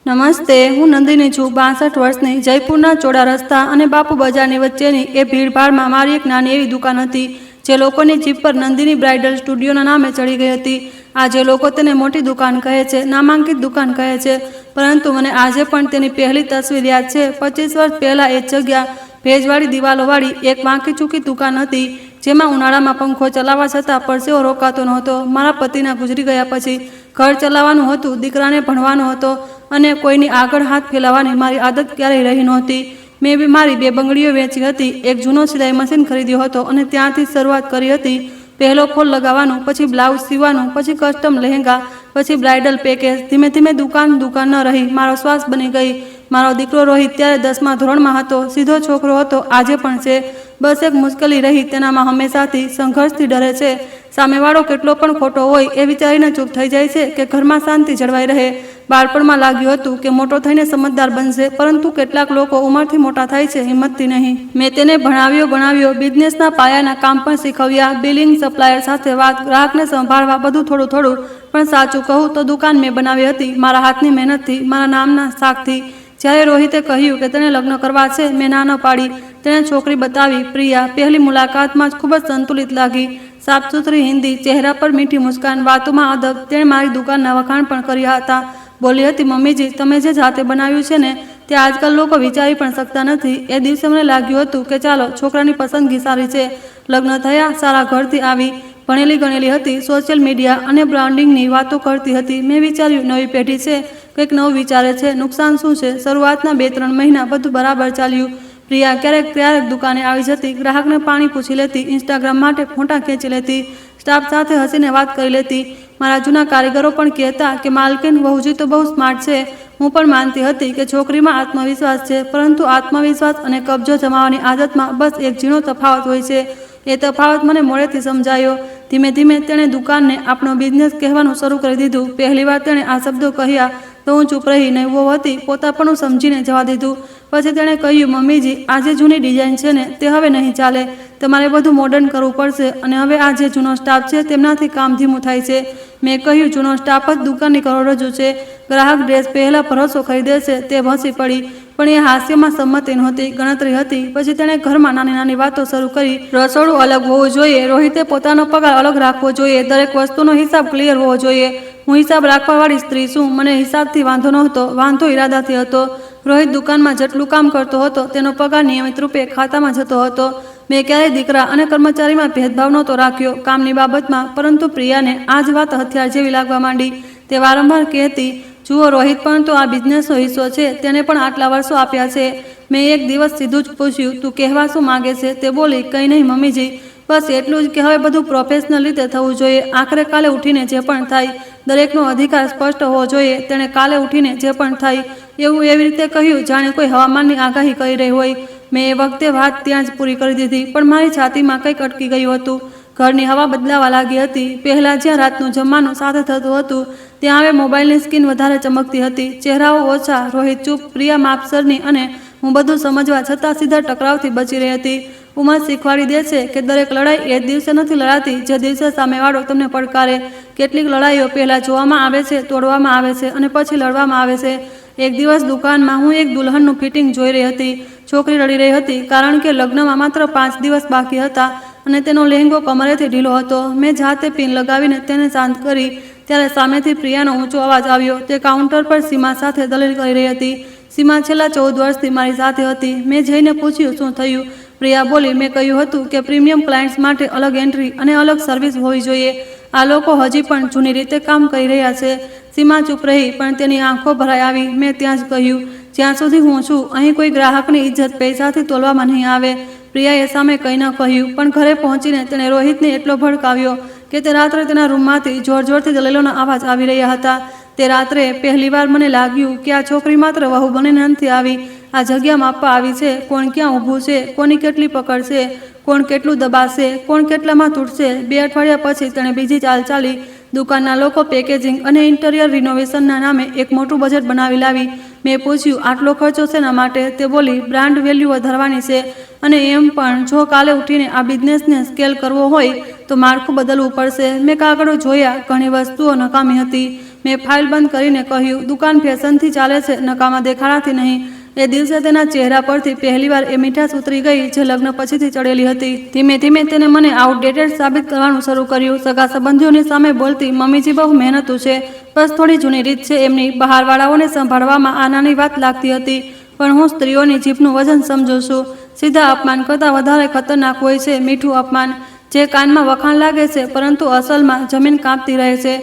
નમસ્તે, હું નંદિની છું, 62 વર્ષની. જયપુરના ચોડા રસ્તા અને બાપુ બજારની વચ્ચેની એ ભીડભાડમાં મારી એક નાની એવી દુકાન હતી, જે લોકોની જીભ પર નંદિની બ્રાઇડલ સ્ટુડિયોના નામે ચડી ગઈ હતી. આજે લોકો તેને મોટી દુકાન કહે છે, નામાંકિત દુકાન કહે છે, પરંતુ મને આજે પણ તેની પહેલી તસવીર યાદ છે. 25 વર્ષ પહેલાં એ જગ્યા ભેજવાળી દિવાલોવાળી એક વાંકી ચૂકી દુકાન હતી, જેમાં ઉનાળામાં પંખો ચલાવવા છતાં પરસેવો રોકાતો નહોતો. મારા પતિના ગુજરી ગયા પછી ઘર ચલાવવાનું હતું, દીકરાને ભણવાનો હતો અને કોઈની આગળ હાથ ફેલાવવાની મારી આદત ક્યારેય રહી નહોતી. મેં બી મારી 2 બંગડીઓ વેચી હતી, એક જૂનો સિલાઈ મશીન ખરીદ્યો હતો અને ત્યાંથી શરૂઆત કરી હતી. પહેલો ફોલ લગાવવાનું, પછી બ્લાઉઝ સીવવાનું, પછી કસ્ટમ લહેંગા, પછી બ્રાઇડલ પેકેજ. ધીમે ધીમે દુકાન ન રહી, મારો શ્વાસ બની ગઈ. મારો દીકરો રોહિત ત્યારે 10મા ધોરણમાં હતો, સીધો છોકરો હતો, આજે પણ છે. બસ એક મુશ્કેલી રહી, તેનામાં હંમેશાથી સંઘર્ષથી ડરે છે. સામેવાળો કેટલો પણ ખોટો હોય એ વિચારીને ચૂપ થઈ જાય છે કે ઘરમાં શાંતિ જળવાઈ રહે. બાળપણમાં લાગ્યું હતું કે મોટો થઈને સમજદાર બનશે, પરંતુ કેટલાક લોકો ઉંમરથી મોટા થાય છે, હિંમતથી નહીં. મેં તેને ભણાવ્યો, બિઝનેસના પાયાના કામ પણ શીખવ્યા, બિલિંગ, સપ્લાયર સાથે વાત, ગ્રાહકને સંભાળવા, બધું થોડું થોડું. પણ સાચું કહું તો દુકાન મેં બનાવી હતી મારા હાથની મહેનતથી, મારા નામના શાકથી. જ્યારે રોહિતે કહ્યું કે તેને લગ્ન કરવા છે, મેં ના ન પાડી. તેણે છોકરી બતાવી, પ્રિયા. પહેલી મુલાકાતમાં જ ખૂબ જ સંતુલિત લાગી. સાફસૂથરી હિન્દી, ચહેરા પર મીઠી મુસ્કાન, વાતોમાં અદબ. તેણે મારી દુકાનના વખાણ પણ કર્યા હતા. બોલી હતી, મમ્મીજી, તમે જે જાતે બનાવ્યું છે ને, તે આજકાલ લોકો વિચારી પણ શકતા નથી. એ દિવસે મને લાગ્યું હતું કે ચાલો, છોકરાની પસંદગી સારી છે. લગ્ન થયા, સારા ઘરથી આવી, ભણેલી ગણેલી હતી, સોશિયલ મીડિયા અને બ્રાન્ડિંગની વાતો કરતી હતી. મેં વિચાર્યું, નવી પેઢી છે, કંઈક નવું વિચારે છે, નુકસાન શું છે. શરૂઆતના 2-3 મહિના બધું બરાબર ચાલ્યું. પ્રિયા ક્યારેક દુકાને આવી જતી, ગ્રાહકને પાણી પૂછી લેતી, ઇન્સ્ટાગ્રામ માટે ફોટા ખેંચી લેતી, સ્ટાફ સાથે હસીને વાત કરી લેતી. મારા જૂના કારીગરો પણ કહેતા કે માલકીન વહુજી તો બહુ સ્માર્ટ છે. હું પણ માનતી હતી કે છોકરીમાં આત્મવિશ્વાસ છે, પરંતુ આત્મવિશ્વાસ અને કબજો જમાવવાની આદતમાં બસ એક ઝીણો તફાવત હોય છે. એ તફાવત મને મોડેથી સમજાયો. ધીમે ધીમે તેણે દુકાનને આપણો બિઝનેસ કહેવાનું શરૂ કરી દીધું. પહેલીવાર તેણે આ શબ્દો કહ્યા તો હું ચૂપ રહી. નહીં વહુ હતી, પોતાપણું સમજીને જવા દીધું. પછી તેણે કહ્યું, મમ્મીજી, આ જે જૂની ડિઝાઇન છે ને, તે હવે નહીં ચાલે. તમારે બધું મોડર્ન કરવું પડશે. અને હવે આ જે જૂનો સ્ટાફ છે, તેમનાથી કામ ધીમું થાય છે. મેં કહ્યું, જૂનો સ્ટાફ જ દુકાનની કરોડરજ્જુ છે. ગ્રાહક ડ્રેસ પહેલા ભરોસો ખરીદે છે. તે હસી પડી, પણ એ હાસ્યમાં સંમતિ નહોતી, ગણતરી હતી. પછી તેણે ઘરમાં નાની નાની વાતો શરૂ કરી. રસોડું અલગ હોવું જોઈએ, રોહિતે પોતાનો પગાર અલગ રાખવો જોઈએ, દરેક વસ્તુનો હિસાબ ક્લિયર હોવો જોઈએ. હું હિસાબ રાખવાવાળી સ્ત્રી છું. મને હિસાબથી વાંધો નહોતો, વાંધો ઈરાદાથી હતો. રોહિત દુકાનમાં જેટલું કામ કરતો હતો, તેનો પગાર નિયમિત રૂપે ખાતામાં જતો હતો. મેં ક્યારેય દીકરા અને કર્મચારીમાં ભેદભાવ નહોતો રાખ્યો કામની બાબતમાં. પરંતુ પ્રિયાને આ જ વાત હથિયાર જેવી લાગવા માંડી. તે વારંવાર કહેતી, જુઓ રોહિત પણ તો આ બિઝનેસનો હિસ્સો છે, તેને પણ આટલા વર્ષો આપ્યા છે. મેં એક દિવસ સીધું જ પૂછ્યું, તું કહેવા શું માગે છે? તે બોલી, કંઈ નહીં મમ્મીજી, બસ એટલું જ કે હવે બધું પ્રોફેશનલ રીતે થવું જોઈએ. આખરે કાલે ઉઠીને જે પણ થાય, દરેકનો અધિકાર સ્પષ્ટ હોવો જોઈએ. તેણે કાલે ઉઠીને જે પણ થાય એવું એવી રીતે કહ્યું જાણે કોઈ હવામાનની આગાહી કરી રહી હોય. મેં એ વખતે વાત ત્યાં જ પૂરી કરી દીધી, પણ મારી છાતીમાં કંઈક અટકી ગયું હતું. ઘરની હવા બદલાવા લાગી હતી. પહેલાં જ્યાં રાતનું જમવાનું સાથે થતું હતું, ત્યાં હવે મોબાઈલની સ્ક્રીન વધારે ચમકતી હતી. ચહેરાઓ ઓછા, રોહિત ચૂપ, પ્રિયા માપસરની. અને હું બધું સમજવા છતાં સીધા ટકરાવથી બચી રહી હતી. ઉંમર શીખવાડી દે છે કે દરેક લડાઈ એ દિવસે નથી લડાતી જે દિવસે સામેવાળો તમને પડકારે. કેટલીક લડાઈઓ પહેલાં જોવામાં આવે છે, તોડવામાં આવે છે અને પછી લડવામાં આવે છે. એક દિવસ દુકાનમાં હું એક દુલ્હનનું ફિટિંગ જોઈ રહી હતી. છોકરી રડી રહી હતી, કારણ કે લગ્નમાં માત્ર 5 દિવસ બાકી હતા અને તેનો લહેંગો કમરેથી ઢીલો હતો. મેં જાતે પિન લગાવીને તેને શાંત કરી, ત્યારે સામેથી પ્રિયાનો ઊંચો અવાજ આવ્યો. તે કાઉન્ટર પર સીમા સાથે દલીલ કરી રહી હતી. સીમા છેલ્લા 14 વર્ષથી મારી સાથે હતી. મેં જઈને પૂછ્યું, શું થયું? પ્રિયા બોલી, મેં કહ્યું હતું કે પ્રીમિયમ ક્લાયન્ટ્સ માટે અલગ એન્ટ્રી અને અલગ સર્વિસ હોવી જોઈએ. આ લોકો હજી પણ જૂની રીતે કામ કરી રહ્યા છે. સીમા ચૂપ રહી, પણ તેની આંખો ભરાઈ આવી. મેં ત્યાં જ કહ્યું, જ્યાં સુધી હું છું, અહીં કોઈ ગ્રાહકની ઇજ્જત પૈસાથી તોલવામાં નહીં આવે. પ્રિયાએ સામે કંઈ ન કહ્યું, પણ ઘરે પહોંચીને તેણે રોહિતને એટલો ભડકાવ્યો કે તે રાત્રે તેના રૂમમાંથી જોરથી દલીલોના અવાજ આવી રહ્યા હતા. તે રાત્રે પહેલીવાર મને લાગ્યું કે આ છોકરી માત્ર વહુ બનીને નથી આવી, આ જગ્યા માપવા આવી છે. કોણ ક્યાં ઊભું છે, કોની કેટલી પકડ છે, કોણ કેટલું દબાશે, કોણ કેટલામાં તૂટશે. 2 અઠવાડિયા પછી તેણે બીજી ચાલ ચાલી. દુકાનના લોકો પેકેજિંગ અને ઇન્ટિરિયર રિનોવેશનના નામે એક મોટું બજેટ બનાવી લાવી. મેં પૂછ્યું, આટલો ખર્ચો શેના માટે? તે બોલી, બ્રાન્ડ વેલ્યુ વધારવાની છે. અને એમ પણ જો કાલે ઉઠીને આ બિઝનેસને સ્કેલ કરવો હોય તો માળખું બદલવું પડશે. મેં કાગળો જોયા, ઘણી વસ્તુઓ નકામી હતી. મેં ફાઇલ બંધ કરીને કહ્યું, દુકાન ફેશનથી ચાલે છે, નકામા દેખાડાથી નહીં. એ દિવસે તેના ચહેરા પરથી પહેલીવાર એ મીઠાશ ઉતરી ગઈ જે લગ્ન પછીથી ચડેલી હતી. ધીમે ધીમે તેને મને આઉટડેટેડ સાબિત કરવાનું શરૂ કર્યું. સગા સંબંધીઓની સામે બોલતી, મમ્મીજી બહુ મહેનતુ છે, બસ થોડી જૂની રીત છે એમની. બહારવાળાઓને સંભાળવામાં આ નાની વાત લાગતી હતી, પણ હું સ્ત્રીઓની જીભનું વજન સમજું છું. સીધા અપમાન કરતાં વધારે ખતરનાક હોય છે મીઠું અપમાન, જે કાનમાં વખાણ લાગે છે પરંતુ અસલમાં જમીન કાપતી રહે છે.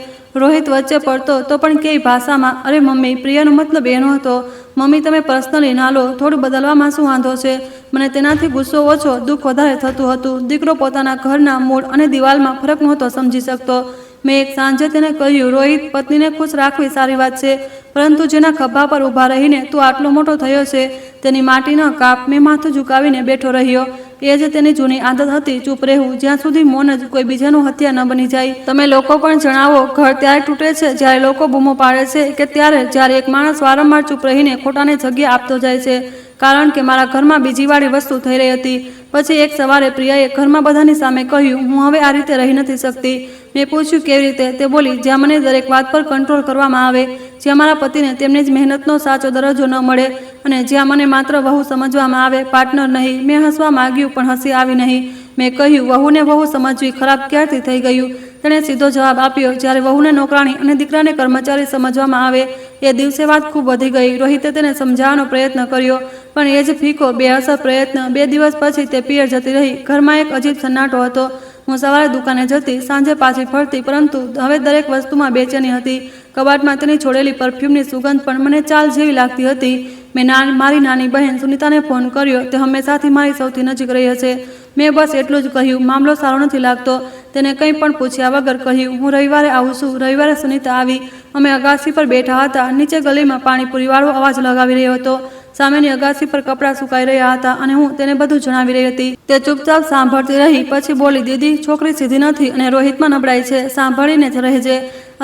રોહિત વચ્ચે પડતો તો પણ કેવી ભાષામાં, અરે મમ્મી, પ્રિયાનો મતલબ એનો હતો. મમ્મી, તમે પર્સનલી ના લો, થોડું બદલવામાં શું વાંધો છે? મને તેનાથી ગુસ્સો ઓછો, દુઃખ વધારે થતું હતું. દીકરો પોતાના ઘરના મૂળ અને દિવાલમાં ફરક નહોતો સમજી શકતો. મેં એક સાંજે તેને કહ્યું, રોહિત, પત્નીને ખુશ રાખવી સારી વાત છે, પરંતુ જેના ખભા પર ઊભા રહીને તું આટલો મોટો થયો છે તેની માટી ન કાપ. મેં માથું ઝુકાવીને બેઠો રહ્યો. એ જ તેની જૂની આદત હતી, ચૂપ રહેવું, જ્યાં સુધી મૌન જ કોઈ બીજાનું હત્યા ન બની જાય. તમે લોકો પણ જણાવો, ઘર ત્યારે તૂટે છે જ્યારે લોકો બૂમો પાડે છે કે ત્યારે જ્યારે એક માણસ વારંવાર ચૂપ રહીને ખોટાને જગ્યા આપતો જાય છે? કારણ કે મારા ઘરમાં બીજી વાળી વસ્તુ થઈ રહી હતી. પછી એક સવારે પ્રિયાએ ઘરમાં બધાની સામે કહ્યું, હું હવે આ રીતે રહી નથી શકતી. મેં પૂછ્યું, કેવી રીતે? તે બોલી, જ્યાં મને દરેક વાત પર કંટ્રોલ કરવામાં આવે, જ્યાં મારા પતિને તેમની જ મહેનતનો સાચો દરજ્જો ન મળે, અને જ્યાં મને માત્ર વહુ સમજવામાં આવે, પાર્ટનર નહીં. મેં હસવા માંગ્યું પણ હસી આવી નહીં. મેં કહ્યું, વહુને વહુ સમજવી ખરાબ ક્યારથી થઈ ગયું? તેણે સીધો જવાબ આપ્યો, જ્યારે વહુને નોકરાણી અને દીકરાને કર્મચારી સમજવામાં આવે. એ દિવસે વાત ખૂબ વધી ગઈ. રોહિતે તેને સમજાવવાનો પ્રયત્ન કર્યો, પણ એ જ ફીકો, બેઅસર પ્રયત્ન. 2 દિવસ પછી તે પિયર જતી રહી. ઘરમાં એક અજીબ સન્નાટો હતો. હું સવારે દુકાને જતી, સાંજે પાછી ફરતી, પરંતુ હવે દરેક વસ્તુમાં બેચેની હતી. કબાટમાં તેની છોડેલી પરફ્યુમની સુગંધ પણ મને ચાલ જેવી લાગતી હતી. મેં મારી નાની બહેન સુનીતાને ફોન કર્યો. તે હંમેશાથી મારી સૌથી નજીક રહી હશે. મેં બસ એટલું જ કહ્યું, મામલો સારો નથી લાગતો. તેને કંઈ પણ પૂછ્યા વગર કહ્યું, હું રવિવારે આવું છું. રવિવારે સુનીતા આવી. અમે અગાસી પર બેઠા હતા. નીચે ગલીમાં પાણીપુરીવાળો અવાજ લગાવી રહ્યો હતો. સામેની અગાસી પર કપડાં સુકાઈ રહ્યા હતા અને હું તેને બધું જણાવી રહી હતી. તે ચૂપચાપ સાંભળતી રહી. પછી બોલી, દીદી, છોકરી સીધી નથી અને રોહિતમાં નબળાઈ છે. સાંભળીને જ રહેજે.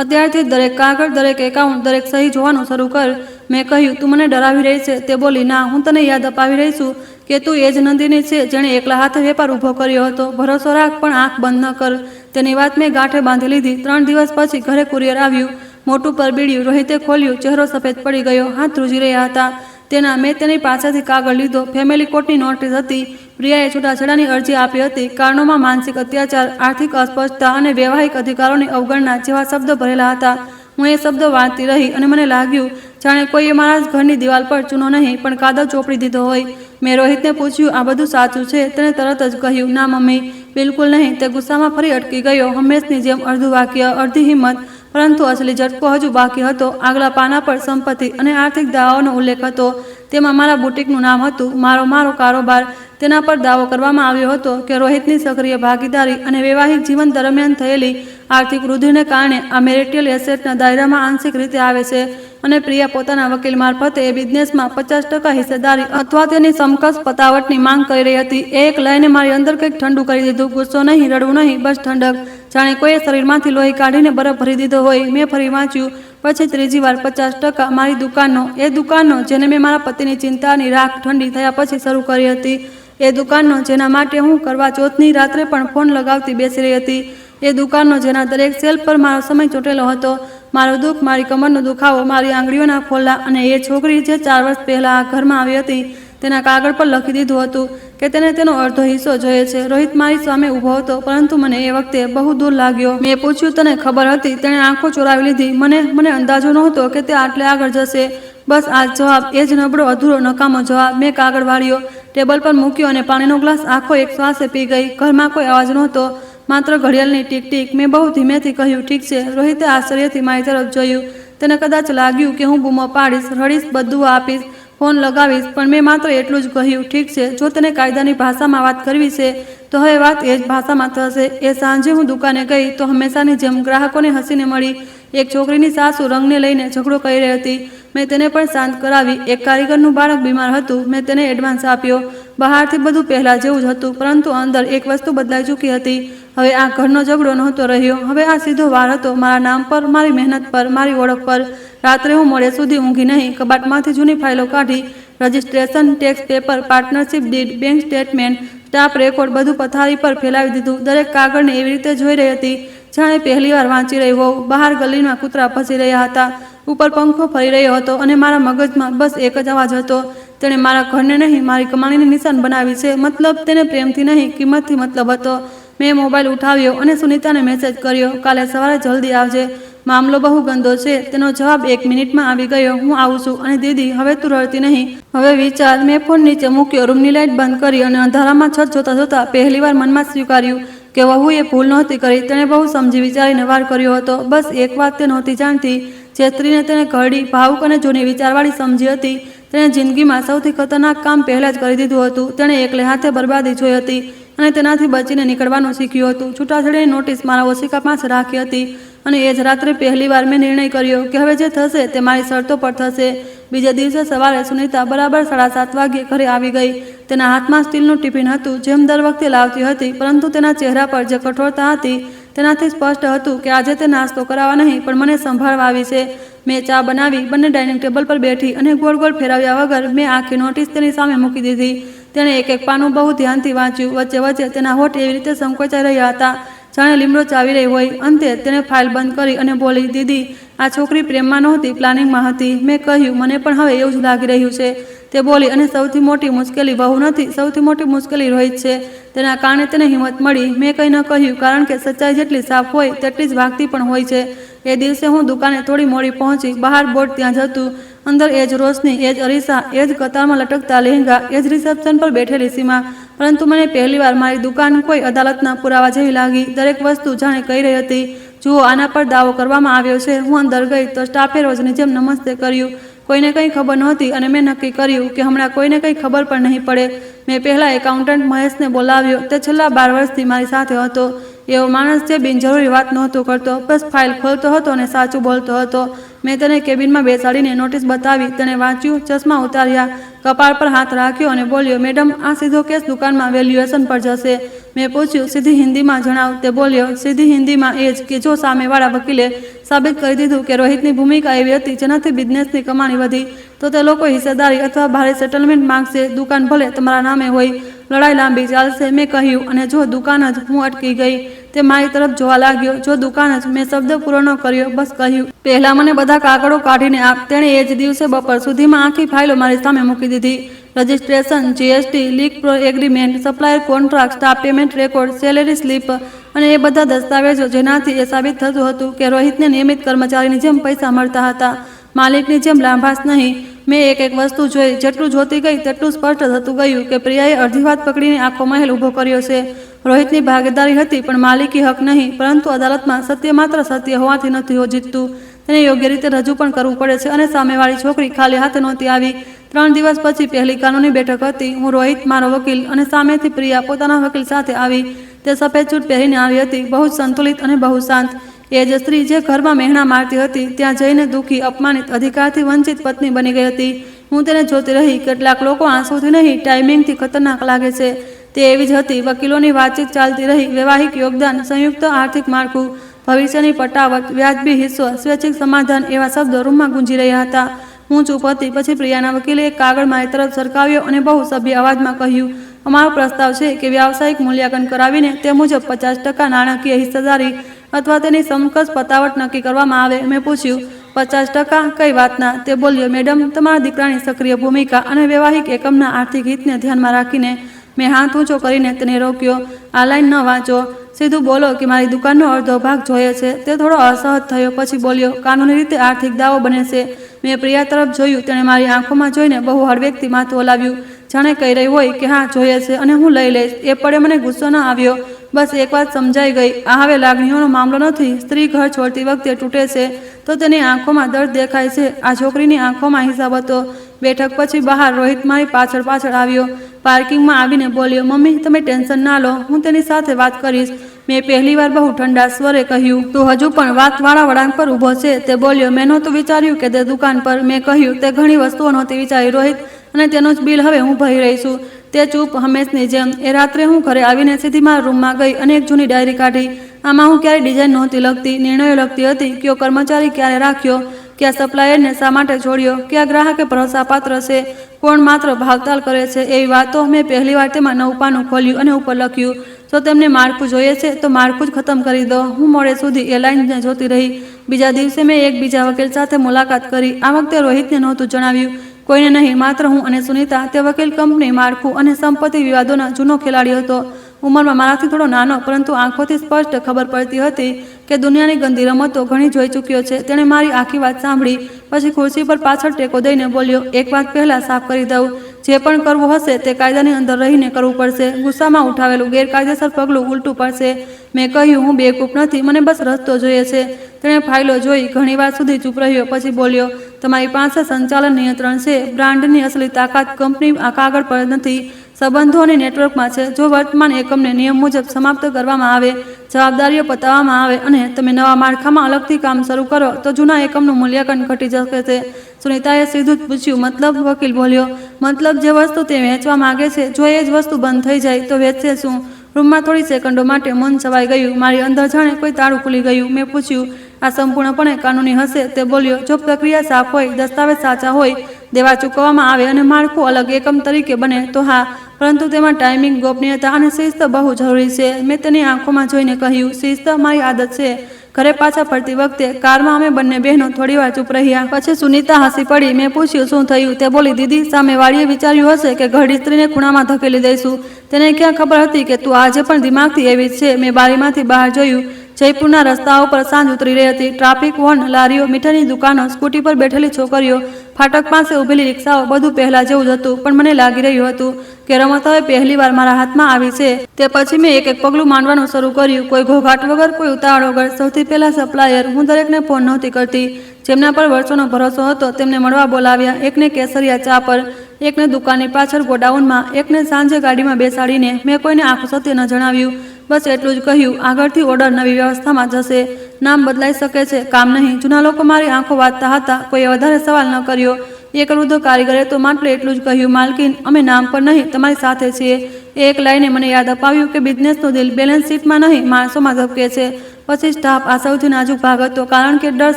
અત્યારથી દરેક કાગળ, દરેક એકાઉન્ટ, દરેક સહી જોવાનું શરૂ કર. મેં કહ્યું, તું મને ડરાવી રહી છે? તે બોલી, ના, હું તને યાદ અપાવી રહી છું કે તું એ જ નંદિની છે જેણે એકલા હાથે વેપાર ઊભો કર્યો હતો. ભરોસો રાખ, પણ આંખ બંધ ન કર. તેની વાત મેં ગાંઠે બાંધી લીધી. 3 દિવસ પછી ઘરે કુરિયર આવ્યું. મોટું પરબીડિયું. રોહિતે ખોલ્યું. ચહેરો સફેદ પડી ગયો. હાથ ધ્રુજી રહ્યા હતા તેના. મેં તેની પાસેથી કાગળ લીધો. ફેમિલી કોર્ટની નોટિસ હતી. પ્રિયાએ છૂટાછેડાની અરજી આપી હતી. કારણોમાં માનસિક અત્યાચાર, આર્થિક અસ્પષ્ટતા અને વૈવાહિક અધિકારોની અવગણના જેવા શબ્દો ભરેલા હતા. હું એ શબ્દો વાંચતી રહી અને મને લાગ્યું જાણે કોઈએ મારા ઘરની દિવાલ પર ચૂનો નહીં પણ કાદવ ચોપડી દીધો હોય. મેં રોહિતને પૂછ્યું, આ બધું સાચું છે? તેણે તરત જ કહ્યું, ના મમ્મી, બિલકુલ નહીં. તે ગુસ્સામાં ફરી અટકી ગયો. હંમેશની જેમ અડધું વાક્ય, અડધી હિંમત, પરંતુ અસલી ઝટકો હજુ બાકી હતો. આગલા પાના પર સંપત્તિ અને આર્થિક દાવાઓનો ઉલ્લેખ હતો. તેમાં મારા બુટીકનું નામ હતું, મારો કારોબાર. તેના પર દાવો કરવામાં આવ્યો હતો કે રોહિતની સક્રિય ભાગીદારી અને વૈવાહિક જીવન દરમિયાન થયેલી આર્થિક વૃદ્ધિને કારણે આ મેરિટલ એસેટના દાયરામાં આંશિક રીતે આવે છે, અને પ્રિયા પોતાના વકીલ મારફતે એ બિઝનેસમાં 50% હિસ્સેદારી અથવા તેની સમકક્ષ પતાવટની માંગ કરી રહી હતી. એ એક લઈને મારી અંદર કંઈક ઠંડુ કરી દીધું. ગુસ્સો નહીં, રડવું નહીં, બસ ઠંડક, જાણે કોઈએ શરીરમાંથી લોહી કાઢીને બરફ ભરી દીધો હોય. મેં ફરી વાંચ્યું. પછી ત્રીજી વાર 50% મારી દુકાનનો, એ દુકાનનો જેને મેં મારા પતિની ચિંતાની રાખ ઠંડી થયા પછી શરૂ કરી હતી. એ દુકાનનો જેના માટે હું કરવા ચોથની રાત્રે પણ ફોન લગાવતી બેસી રહી હતી. એ દુકાનનો જેના દરેક સેલ પર મારો સમય ચોટેલો હતો. મારું દુઃખ, મારી કમરનો દુખાવો, મારી આંગળીઓના ફોલ્લા, અને એ છોકરી જે 4 વર્ષ પહેલાં આ ઘરમાં આવી હતી તેના કાગળ પર લખી દીધું હતું કે તેને તેનો અડધો હિસ્સો જોઈએ છે. રોહિત મારી સામે ઊભો હતો, પરંતુ મને એ વખતે બહુ દૂર લાગ્યો. મેં પૂછ્યું, તને ખબર હતી? તેણે આંખો ચોરાવી લીધી. મને અંદાજો નહોતો કે તે આટલે આગળ જશે. બસ આ જવાબ, એ જ નબળો, અધૂરો, નકામો જવાબ. મેં કાગળ વાળ્યો, ટેબલ પર મૂક્યો અને પાણીનો ગ્લાસ આખો એક શ્વાસે પી ગઈ. ઘરમાં કોઈ અવાજ નહોતો, માત્ર ઘડિયાળની ટીક ટીક. મેં બહુ ધીમેથી કહ્યું, ઠીક છે. રોહિતે આશ્ચર્યથી મારી તરફ જોયું. તેને કદાચ લાગ્યું કે હું બૂમો પાડીશ, રડીશ, બદદુઆ આપીશ, ફોન લગાવીશ, પણ મેં માત્ર એટલું જ કહ્યું, ઠીક છે. જો તેને કાયદાની ભાષામાં વાત કરવી છે તો હવે વાત એ જ ભાષામાં થશે. એ સાંજે હું દુકાને ગઈ તો હંમેશાની જેમ ગ્રાહકોને હસીને મળી. એક છોકરીની સાસુ રંગને લઈને ઝઘડો કરી રહી હતી. મેં તેને પણ શાંત કરાવી. એક કારીગરનું બાળક બીમાર હતું. મેં તેને એડવાન્સ આપ્યો. બહારથી બધું પહેલાં જેવું જ હતું, પરંતુ અંદર એક વસ્તુ બદલાઈ ચૂકી હતી. હવે આ ઘરનો ઝઘડો નહોતો રહ્યો. હવે આ સીધો વાર હતો મારા નામ પર, મારી મહેનત પર, મારી ઓળખ પર. રાત્રે હું મોડે સુધી ઊંઘી નહીં. કબાટમાંથી જૂની ફાઇલો કાઢી, registration, tax paper, partnership did, bank statement, staff record, બધું પથારી પર ફેલાવી દીધું. દરેક કાગળને એવી રીતે જોઈ રહી હતી જાણે પહેલીવાર વાંચી રહી હોઉં. બહાર ગલીમાં કૂતરા ભસી રહ્યા હતા, ઉપર પંખો ફરી રહ્યો હતો અને મારા મગજમાં બસ એક જ અવાજ હતો, તેણે મારા ઘરને નહીં મારી કમાણીની નિશાન બનાવી છે. મતલબ તેને પ્રેમથી નહીં, કિંમતથી મતલબ હતો. મેં મોબાઈલ ઉઠાવ્યો અને સુનીતાને મેસેજ કર્યો, કાલે સવારે જલ્દી આવજે, મામલો બહુ ગંદો છે. તેનો જવાબ 1 મિનિટમાં આવી ગયો, હું આવું છું. અને દીદી, હવે તું રડતી નહીં. હવે વિચાર. મેં ફોન નીચે મૂક્યો, રૂમની લાઇટ બંધ કરી અને અંધારામાં છત જોતા જોતા પહેલીવાર મનમાં સ્વીકાર્યું કે વહુએ ભૂલ નહોતી કરી. તેણે બહુ સમજી વિચારીને વાર કર્યો હતો. બસ એક વાત તે નહોતી જાણતી, જે સ્ત્રીને તેને ઘરડી, ભાવુક અને જૂની વિચારવાળી સમજી હતી, તેણે જિંદગીમાં સૌથી ખતરનાક કામ પહેલાં જ કરી દીધું હતું. તેણે એકલે હાથે બરબાદી જોઈ હતી અને તેનાથી બચીને નીકળવાનું શીખ્યું હતું. છૂટાછેડીની નોટિસ મારા ઓશિકા પાસે રાખી હતી અને એ જ રાત્રે પહેલીવાર મેં નિર્ણય કર્યો કે હવે જે થશે તે મારી શરતો પર થશે. બીજા દિવસે સવારે સુનીતા બરાબર 7:30 વાગ્યે ઘરે આવી ગઈ. તેના હાથમાં સ્ટીલનું ટિફિન હતું, જેમ દર વખતે લાવતી હતી, પરંતુ તેના ચહેરા પર જે કઠોરતા હતી તેનાથી સ્પષ્ટ હતું કે આજે તે નાસ્તો કરાવવા નહીં પણ મને સંભાળવા આવી છે. મેં ચા બનાવી, બંને ડાઇનિંગ ટેબલ પર બેઠી અને ગોળ ગોળ ફેરવ્યા વગર મેં આખી નોટિસ તેની સામે મૂકી દીધી. તેણે એક એક પાનું બહુ ધ્યાનથી વાંચ્યું. વચ્ચે વચ્ચે તેના હોઠ એવી રીતે સંકોચાઈ રહ્યા હતા જાણે લીમડો ચાવી રહી હોય. અંતે તેણે ફાઇલ બંધ કરી અને બોલી, દીદી, આ છોકરી પ્રેમમાં નહોતી, પ્લાનિંગમાં હતી. મેં કહ્યું, મને પણ હવે એવું જ લાગી રહ્યું છે. તે બોલી, અને સૌથી મોટી મુશ્કેલી વહુ નથી, સૌથી મોટી મુશ્કેલી રોહિત છે. તેના કારણે તેને હિંમત મળી. મેં કંઈ ન કહ્યું, કારણ કે સચ્ચાઈ જેટલી સાફ હોય તેટલી જ વાગતી પણ હોય છે. એ દિવસે હું દુકાને થોડી મોડી પહોંચી. બહાર બોર્ડ ત્યાં જ હતું, અંદર એ જ રોશની, એ જ અરીસા, એ જ કતારમાં લટકતા લહેંગા, એ જ રિસેપ્શન પર બેઠેલી સીમા. પરંતુ મને પહેલીવાર મારી દુકાન કોઈ અદાલતના પુરાવા જેવી લાગી. દરેક વસ્તુ જાણે કહી રહી હતી, જુઓ, આના પર દાવો કરવામાં આવ્યો છે. હું અંદર ગઈ તો સ્ટાફે રોજની જેમ નમસ્તે કર્યું. કોઈને કંઈ ખબર નહોતી અને મેં નક્કી કર્યું કે હમણાં કોઈને કંઈ ખબર પણ નહીં પડે. મેં પહેલાં એકાઉન્ટન્ટ મહેશને બોલાવ્યો. તે છેલ્લા 12 વર્ષથી મારી સાથે હતો. એવો માણસ જે બિનજરૂરી વાત નહોતો કરતો, બસ ફાઇલ ખોલતો હતો અને સાચું બોલતો હતો. મેં તેને કેબિનમાં બેસાડીને નોટિસ બતાવી. તેણે વાંચ્યું, ચશ્મા ઉતાર્યા, કપાળ પર હાથ રાખ્યો અને બોલ્યો, મેડમ, આ સીધો કેસ દુકાનમાં વેલ્યુએશન પર જશે. મેં પૂછ્યું, સીધી હિન્દીમાં જણાવ. તે બોલ્યો, સીધી હિન્દીમાં એ જ કે જો સામેવાળા વકીલે સાબિત કરી દીધું કે રોહિતની ભૂમિકા એવી હતી જેનાથી બિઝનેસની કમાણી વધી, તો તે લોકો હિસ્સેદારી અથવા ભારે સેટલમેન્ટ માંગશે. દુકાન ભલે તમારા નામે હોય, લડાઈ લાંબી ચાલશે. મેં કહ્યું, અને જો દુકાન જ. હું અટકી ગઈ. તે મારી તરફ જોવા લાગ્યો. જો દુકાન જ. મેં શબ્દ પૂરો ન કર્યો, બસ કહ્યું, પહેલાં મને બધા કાગળો કાઢીને આપ. તેણે એ જ દિવસે બપોર સુધીમાં આખી ફાઇલો મારી સામે મૂકી દીધી. રજિસ્ટ્રેશન, જીએસટી, લીક પ્રો agreement, supplier contract, staff payment record, salary slip અને એ બધા દસ્તાવેજો જેનાથી એ સાબિત થતું હતું કે રોહિતને નિયમિત કર્મચારીની જેમ પૈસા મળતા હતા, માલિકની જેમ લાભાંશ નહીં. મેં એક એક વસ્તુ જોઈ. જેટલું જોતી ગઈ તેટલું સ્પષ્ટ થતું ગયું કે પ્રિયાએ અડધી વાત પકડીને આખો મહેલ ઊભો કર્યો છે. રોહિતની ભાગીદારી હતી પણ માલિકી હક નહીં. પરંતુ અદાલતમાં સત્ય માત્ર સત્ય હોવાથી નથી જીતતું, તેને યોગ્ય રીતે રજૂ પણ કરવું પડે છે. અને સામેવાળી છોકરી ખાલી હાથે નહોતી આવી. 3 દિવસ પછી પહેલી કાનૂની બેઠક હતી. હું, રોહિત, મારો વકીલ અને સામેથી પ્રિયા પોતાના વકીલ સાથે આવી. તે સફેદ સૂટ પહેરીને આવી હતી, બહુ જ સંતુલિત અને બહુ શાંત. એ જ સ્ત્રી જે ઘરમાં મહેણા મારતી હતી, ત્યાં જઈને દુઃખી, અપમાનિત, અધિકારથી વંચિત પત્ની બની ગઈ હતી. હું તેને જોતી રહી. કેટલાક લોકો આંસુથી નહીં, ટાઈમિંગથી ખતરનાક લાગે છે. તે એવી જ હતી. વકીલોની વાતચીત ચાલતી રહી. વૈવાહિક યોગદાન, સંયુક્ત આર્થિક માળખું, ભવિષ્યની પટાવટ, વ્યાજબી હિસ્સો, સ્વૈચ્છિક સમાધાન, એવા શબ્દો રૂમમાં ગુંજી રહ્યા હતા. હું ચૂપ હતી. પછી પ્રિયાના વકીલે એક કાગળ મારી તરફ સરકાવ્યો અને બહુ સભ્ય અવાજમાં કહ્યું, અમારો પ્રસ્તાવ છે કે વ્યાવસાયિક મૂલ્યાંકન કરાવીને તે મુજબ 50% નાણાકીય હિસ્સેદારી અથવા તેની સમકક્ષ પતાવટ નક્કી કરવામાં આવે. મેં પૂછ્યું, 50%? કઈ વાતના? તે બોલ્યો, મેડમ, તમારા દીકરાની સક્રિય ભૂમિકા અને વૈવાહિક એકમના આર્થિક હિતને ધ્યાનમાં રાખીને. મેં હાથ ઊંચો કરીને તેને રોક્યો. આ લાઈન ન વાંચો, સીધું બોલો કે મારી દુકાનનો અડધો ભાગ જોઈએ છે. તે થોડો અસહજ થયો. પછી બોલ્યો, કાનૂની રીતે આર્થિક દાવો બને છે. મેં પ્રિયા તરફ જોયું. તેણે મારી આંખોમાં જોઈને બહુ હળવેકથી માથું હલાવ્યું, જાણે કહી રહી હોય કે હા, જોઈએ છે અને હું લઈ લઈશ. એ પડે મને ગુસ્સો ન આવ્યો. બસ એક વાત સમજાઈ ગઈ. આ હવે લાગણીઓનો મામલો નથી. સ્ત્રી ઘર છોડતી વખતે તૂટે છે તો તેની આંખોમાં દર્દ દેખાય છે. આ છોકરીની આંખોમાં હિસાબ હતો. બેઠક પછી બહાર રોહિત મારી પાછળ પાછળ આવ્યો. પાર્કિંગમાં આવીને બોલ્યો, મમ્મી, તમે ટેન્શન ના લો, હું તેની સાથે વાત કરીશ. મેં પહેલીવાર બહુ ઠંડા સ્વરે કહ્યું, તું હજુ પણ વાતવાળા વળાંક પર ઊભો છે. તે બોલ્યો, મેં નહોતું વિચાર્યું કે તે દુકાન પર. મેં કહ્યું, તે ઘણી વસ્તુઓ નહોતી વિચારી રોહિત, અને તેનું જ બિલ હવે હું ભરી રહી છું. તે ચૂપ, હંમેશની જેમ. એ રાત્રે હું ઘરે આવીને સીધી મારા રૂમમાં ગઈ અને એક જૂની ડાયરી કાઢી. આમાં હું ક્યારેય ડિઝાઇન નહોતી લખતી, નિર્ણયો લખતી હતી. કયો કર્મચારી ક્યારે રાખ્યો, કયા સપ્લાયરને શા માટે છોડ્યો, કયા ગ્રાહકે ભરોસાપાત્ર છે, કોણ માત્ર ભાવતાલ કરે છે, એવી વાતો. મેં પહેલીવાર તેમાં 9 પાનું ખોલ્યું અને ઉપર લખ્યું, જો તેમને માળખું જોઈએ છે તો માળખું જ ખતમ કરી દો. હું મોડે સુધી એ લાઈનને જોતી રહી. બીજા દિવસે મેં એક બીજા વકીલ સાથે મુલાકાત કરી. આ વખતે રોહિતને નહોતું જણાવ્યું, કોઈને નહીં, માત્ર હું અને સુનિતા. તે વકીલ કંપની, માળખું અને સંપત્તિ વિવાદોનો જૂનો ખેલાડી હતો. ઉંમરમાં મારાથી થોડો નાનો, પરંતુ આંખોથી સ્પષ્ટ ખબર પડતી હતી કે દુનિયાની ગંદી રમતો ઘણી જોઈ ચૂક્યો છે. તેણે મારી આખી વાત સાંભળી, પછી ખુરશી પર પાછળ ટેકો દઈને બોલ્યો, એક વાત પહેલા સાફ કરી દઉં, જે પણ કરવું હશે તે કાયદાની અંદર રહીને કરવું પડશે. ગુસ્સામાં ઉઠાવેલું ગેરકાયદેસર પગલું ઉલટું પડશે. મેં કહ્યું, હું બેવકૂફ નથી, મને બસ રસ્તો જોઈએ છે. તેણે ફાઇલો જોઈ, ઘણીવાર સુધી ચૂપ રહ્યો, પછી બોલ્યો, તમારી પાસે સંચાલન નિયંત્રણ છે. બ્રાન્ડની અસલી તાકાત કંપની કાગળ પર નથી, સંબંધો અને નેટવર્કમાં છે. જો વર્તમાન એકમને નિયમ મુજબ સમાપ્ત કરવામાં આવે, જવાબદારીઓ પતાવવામાં આવે અને તમે નવા માળખામાં અલગથી કામ શરૂ કરો તો જૂના એકમનું મૂલ્યાંકન ઘટી શકે છે. સુનિતાએ સીધું જ પૂછ્યું, મતલબ? વકીલ બોલ્યો, મતલબ જે વસ્તુ તે વેચવા માંગે છે, જો એ જ વસ્તુ બંધ થઈ જાય તો વેચશે શું? રૂમમાં થોડી સેકન્ડો માટે મૌન છવાઈ ગયું. મારી અંદર જાણે કોઈ તાળું ખુલી ગયું. મેં પૂછ્યું, આ સંપૂર્ણપણે કાનૂની હશે? તે બોલ્યો, જો પ્રક્રિયા સાફ હોય, દસ્તાવેજ સાચા હોય, દેવા ચૂકવવામાં આવે અને માળખું અલગ એકમ તરીકે બને તો હા, પરંતુ તેમાં ટાઈમિંગ, ગોપનીયતા અને શિસ્ત બહુ જરૂરી છે. મેં તેની આંખોમાં જોઈને કહ્યું, શિસ્ત મારી આદત છે. ઘરે પાછા ફરતી વખતે કારમાં અમે બંને બહેનો થોડીવાર ચૂપ રહ્યા. પછી સુનિતા હસી પડી. મેં પૂછ્યું, શું થયું? તે બોલી, દીદી, સામેવાળીએ વિચાર્યું હશે કે ઘરડી સ્ત્રીને ખૂણામાં ધકેલી દઈશું. તેને ક્યાં ખબર હતી કે તું આજે પણ દિમાગથી એવી જ છે. મેં બારીમાંથી બહાર જોયું. જયપુરના રસ્તાઓ પર સાંજ ઉતરી રહી હતી. ટ્રાફિક, હોર્ન, લારીઓ, મીઠાઈની દુકાનો, સ્કૂટી પર બેઠેલી છોકરીઓ, ફાટક પાસે ઊભેલી રિક્ષાઓ, બધું પહેલા જેવું જ હતું. પણ મને લાગી રહ્યું હતું કે રમત હવે પહેલીવાર મારા હાથમાં આવી છે. તે પછી મેં એક એક પગલું માંડવાનું શરૂ કર્યું, કોઈ ઘોઘાટ વગર, કોઈ ઉતાવળ વગર. સૌથી પહેલા સપ્લાયર. હું દરેકને ફોન નહોતી કરતી. જેમના પર વર્ષોનો ભરોસો હતો તેમને મળવા બોલાવ્યા. એકને કેસરિયા ચા પર, એકને દુકાનની પાછળ ગોડાઉનમાં, એકને સાંજે ગાડીમાં બેસાડીને. મેં કોઈને આખું સત્ય ન જણાવ્યું, બસ એટલું જ કહ્યું, આગળથી ઓર્ડર નવી વ્યવસ્થામાં જશે. નામ બદલાઈ શકે છે, કામ નહીં. જૂના લોકો મારી આંખો વાંચતા હતા. કોઈએ વધારે સવાલ ન કર્યો. એક વૃદ્ધ કારીગરે તો માત્ર એટલું જ કહ્યું, માલકીન, અમે નામ પર નહીં, તમારી સાથે છીએ. એ એક લાઈને મને યાદ અપાવ્યું કે બિઝનેસનું દિલ બેલેન્સ શીટમાં નહીં, માણસોમાં ધબકે છે. પછી સ્ટાફ. આ સૌથી નાજુક ભાગ હતો, કારણ કે ડર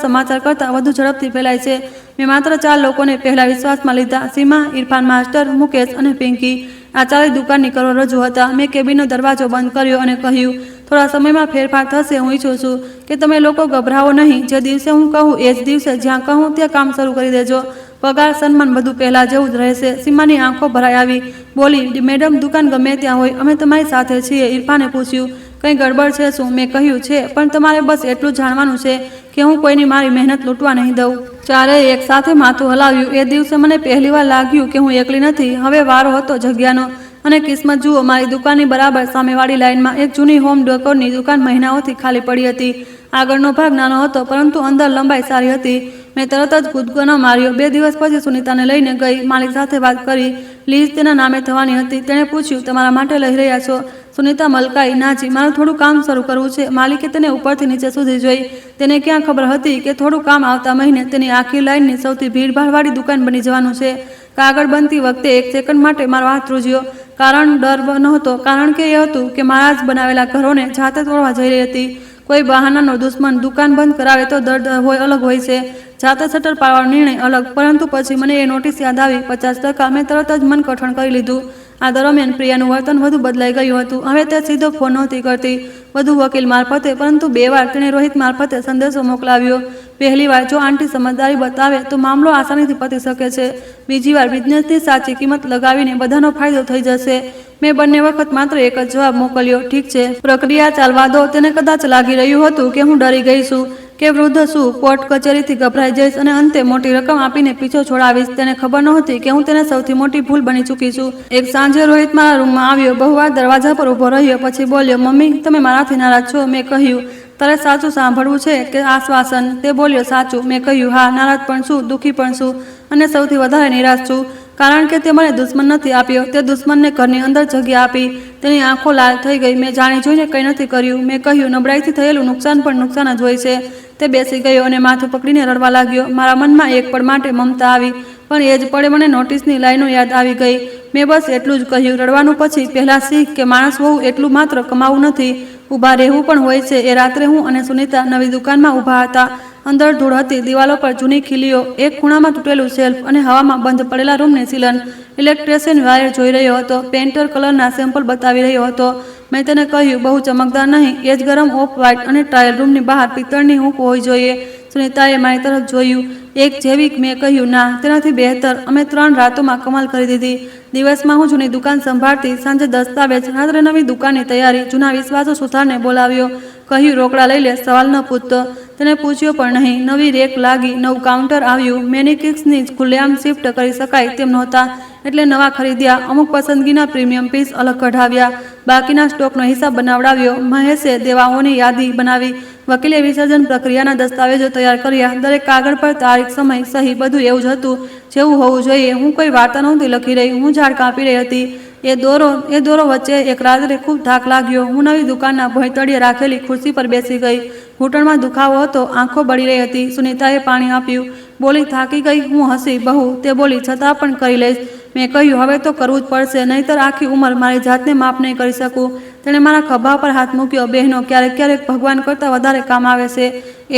સમાચાર કરતાં વધુ ઝડપથી ફેલાય છે. મેં માત્ર 4 લોકોને પહેલા વિશ્વાસમાં લીધા, સીમા, ઇરફાન માસ્ટર, મુકેશ અને પિંકી. આ 4 દુકાનની કરોડરજ્જુ હતા. મેં કેબિનનો દરવાજો બંધ કર્યો અને કહ્યું, થોડા સમયમાં ફેરફાર થશે. હું ઈચ્છું છું કે તમે લોકો ગભરાવો નહીં. જે દિવસે હું કહું એ જ દિવસે, જ્યાં કહું ત્યાં કામ શરૂ કરી દેજો. પગાર, સન્માન, બધું પહેલા જેવું જ રહેશે. સીમાની આંખો ભરાઈ આવી. બોલી, મેડમ, દુકાન ગમે ત્યાં હોય, અમે તમારી સાથે છીએ. ઇરફાને પૂછ્યું, કંઈ ગડબડ છે શું? મેં કહ્યું, છે, પણ તમારે બસ એટલું જાણવાનું છે કે હું કોઈની મારી મહેનત લૂંટવા નહીં દઉં. ચારેય એક સાથે માથું હલાવ્યું. એ દિવસે મને પહેલીવાર લાગ્યું કે હું એકલી નથી. હવે વારો હતો જગ્યાનો. અને કિસ્મત જુઓ, મારી દુકાનની બરાબર સામેવાળી લાઇનમાં એક જૂની હોમ ડેકોરની દુકાન મહિનાઓથી ખાલી પડી હતી. આગળનો ભાગ નાનો હતો, પરંતુ અંદર લંબાઈ સારી હતી. મેં તરત જ કૂદકો ન માર્યો. 2 દિવસ પછી સુનિતાને લઈને ગઈ. માલિક સાથે વાત કરી. લીઝ તેના નામે થવાની હતી. તેણે પૂછ્યું, તમારા માટે લઈ રહ્યા છો? સુનિતા મલકાઈ, નાજી, મારું થોડું કામ શરૂ કરવું છે. માલિકે તેને ઉપરથી નીચે સુધી જોઈ. તેને ક્યાં ખબર હતી કે થોડું કામ આવતા મહિને તેની આખી લાઇનની સૌથી ભીડભાડવાળી દુકાન બની જવાનું છે. કાગળ બનતી વખતે 1 સેકન્ડ માટે મારો હાથ ધ્રુજ્યો. કારણ ડર નહોતો, કારણ કે એ હતું કે મારા જ બનાવેલા ઘરોને જાતે તોડવા જઈ રહી હતી. કોઈ બહાનાનો દુશ્મન દુકાન બંધ કરાવે તો દર્દ હોય અલગ હોય છે, જાતે શટર પાડવાનો નિર્ણય અલગ. પરંતુ પછી મને એ નોટિસ યાદ આવી. 50%. મેં તરત જ મન કઠણ કરી લીધું. આ દરમિયાન પ્રિયાનું વર્તન વધુ બદલાઈ ગયું હતું. હવે તે સીધો ફોન નહોતી કરતી, વધુ વકીલ મારફતે, પરંતુ 2 વાર તેણે રોહિત મારફતે સંદેશો મોકલાવ્યો. પહેલી વાર, જો આંટી સમજદારી બતાવે તો મામલો આસાનીથી પતી શકે છે. બીજી વાર, બિઝનેસની સાચી કિંમત લગાવીને બધાનો ફાયદો થઈ જશે. મેં બંને વખત માત્ર એક જ જવાબ મોકલ્યો, ઠીક છે, પ્રક્રિયા ચાલવા દો. તેને કદાચ લાગી રહ્યું હતું કે હું ડરી ગઈ છું, કે વૃદ્ધ છું, કોર્ટ કચેરીથી ગભરાઈ જઈશ અને અંતે મોટી રકમ આપીને પીછો છોડાવીશ. તેને ખબર નહોતી કે હું તેને સૌથી મોટી ભૂલ બની ચૂકી છું. એક સાંજે રોહિત મારા રૂમમાં આવ્યો. બહુવાર દરવાજા પર ઊભો રહ્યો. પછી બોલ્યો, મમ્મી, તમે મારાથી નારાજ છો? મેં કહ્યું, તારે સાચું સાંભળવું છે કે આશ્વાસન? તે બોલ્યો, સાચું. મેં કહ્યું, હા, નારાજ પણ છું, દુઃખી પણ છું અને સૌથી વધારે નિરાશ છું. કારણ કે તે મને દુશ્મન નથી આપ્યો, તે દુશ્મનને ઘરની અંદર જગ્યા આપી. તેની આંખો લાલ થઈ ગઈ. મેં જાણી જોઈને કંઈ નથી કર્યું. મેં કહ્યું, નબળાઈથી થયેલું નુકસાન પણ નુકસાન જ હોય છે. તે બેસી ગયો અને માથું પકડીને રડવા લાગ્યો. મારા મનમાં એક પળ માટે મમતા આવી, પણ એ જ પડે મને નોટિસની લાઈનો યાદ આવી ગઈ. મેં બસ એટલું જ કહ્યું, રડવાનું પછી પહેલાં શીખ કે માણસ હોવું એટલું માત્ર કમાવું નથી, ઊભા રહેવું પણ હોય છે. એ રાત્રે હું અને સુનિતા નવી દુકાનમાં ઊભા હતા. અંદર ધૂળ હતી, દિવાલો પર જૂની ખીલીઓ, એક ખૂણામાં તૂટેલું શેલ્ફ અને હવામાં બંધ પડેલા રૂમની સીલન. ઇલેક્ટ્રિશિયન વાયર જોઈ રહ્યો હતો. પેઇન્ટર કલરના સેમ્પલ બતાવી રહ્યો હતો. મેં તેને કહ્યું, બહુ ચમકદાર નહીં, એ જ ગરમ ઓફ વ્હાઇટ અને ટ્રાયલ રૂમની બહાર પિત્તળની હૂંક હોવી જોઈએ. સુનીતાએ મારી તરફ જોયું. એક જેવી. મેં કહ્યું, ના, તેનાથી બહેતર. અમે 3 રાતોમાં કમાલ કરી દીધી. દિવસમાં હું જૂની દુકાન સંભાળતી, સાંજે દસ્તાવેજ, રાત્રે નવી દુકાનની તૈયારી. જૂના વિશ્વાસો સુથારને બોલાવ્યો. કહ્યું, રોકડા લઈ લે, સવાલ ન પૂછતો. તેને પૂછ્યો પણ નહીં. નવી રેક લાગી, નવું કાઉન્ટર આવ્યું. મેનિક્વિન્સની ખુલ્લેઆમ શિફ્ટ કરી શકાય તેમ નહોતા, એટલે નવા ખરીદ્યા. અમુક પસંદગીના પ્રીમિયમ પીસ અલગ કઢાવ્યા. બાકીના સ્ટોકનો હિસાબ બનાવડાવ્યો. મહેશે દેવાઓની યાદી બનાવી. વકીલે વિસર્જન પ્રક્રિયાના દસ્તાવેજો તૈયાર કર્યા. દરેક કાગળ પર તારીખ, સમય, સહી, બધું એવું જ હતું જેવું હોવું જોઈએ. હું કોઈ વાર્તા નહોતી લખી રહી, હું ઝાડ કાપી રહી હતી. એ દોરો વચ્ચે એક રાત્રે ખૂબ થાક લાગ્યો. હું નવી દુકાનના ભોંયતળિયે રાખેલી ખુરશી પર બેસી ગઈ. ઘૂંટણમાં દુખાવો હતો, આંખો બળી રહી હતી. સુનીતાએ પાણી આપ્યું. બોલી, થાકી ગઈ? હું હસી. બહુ. તે બોલી, છતાં પણ કરી લઈશ. મેં કહ્યું, હવે તો કરવું જ પડશે, નહીંતર આખી ઉંમર મારી જાતને માફ નહીં કરી શકું. તેણે મારા ખભા પર હાથ મૂક્યો. બહેનો ક્યારેક ક્યારેક ભગવાન કરતાં વધારે કામ આવે છે.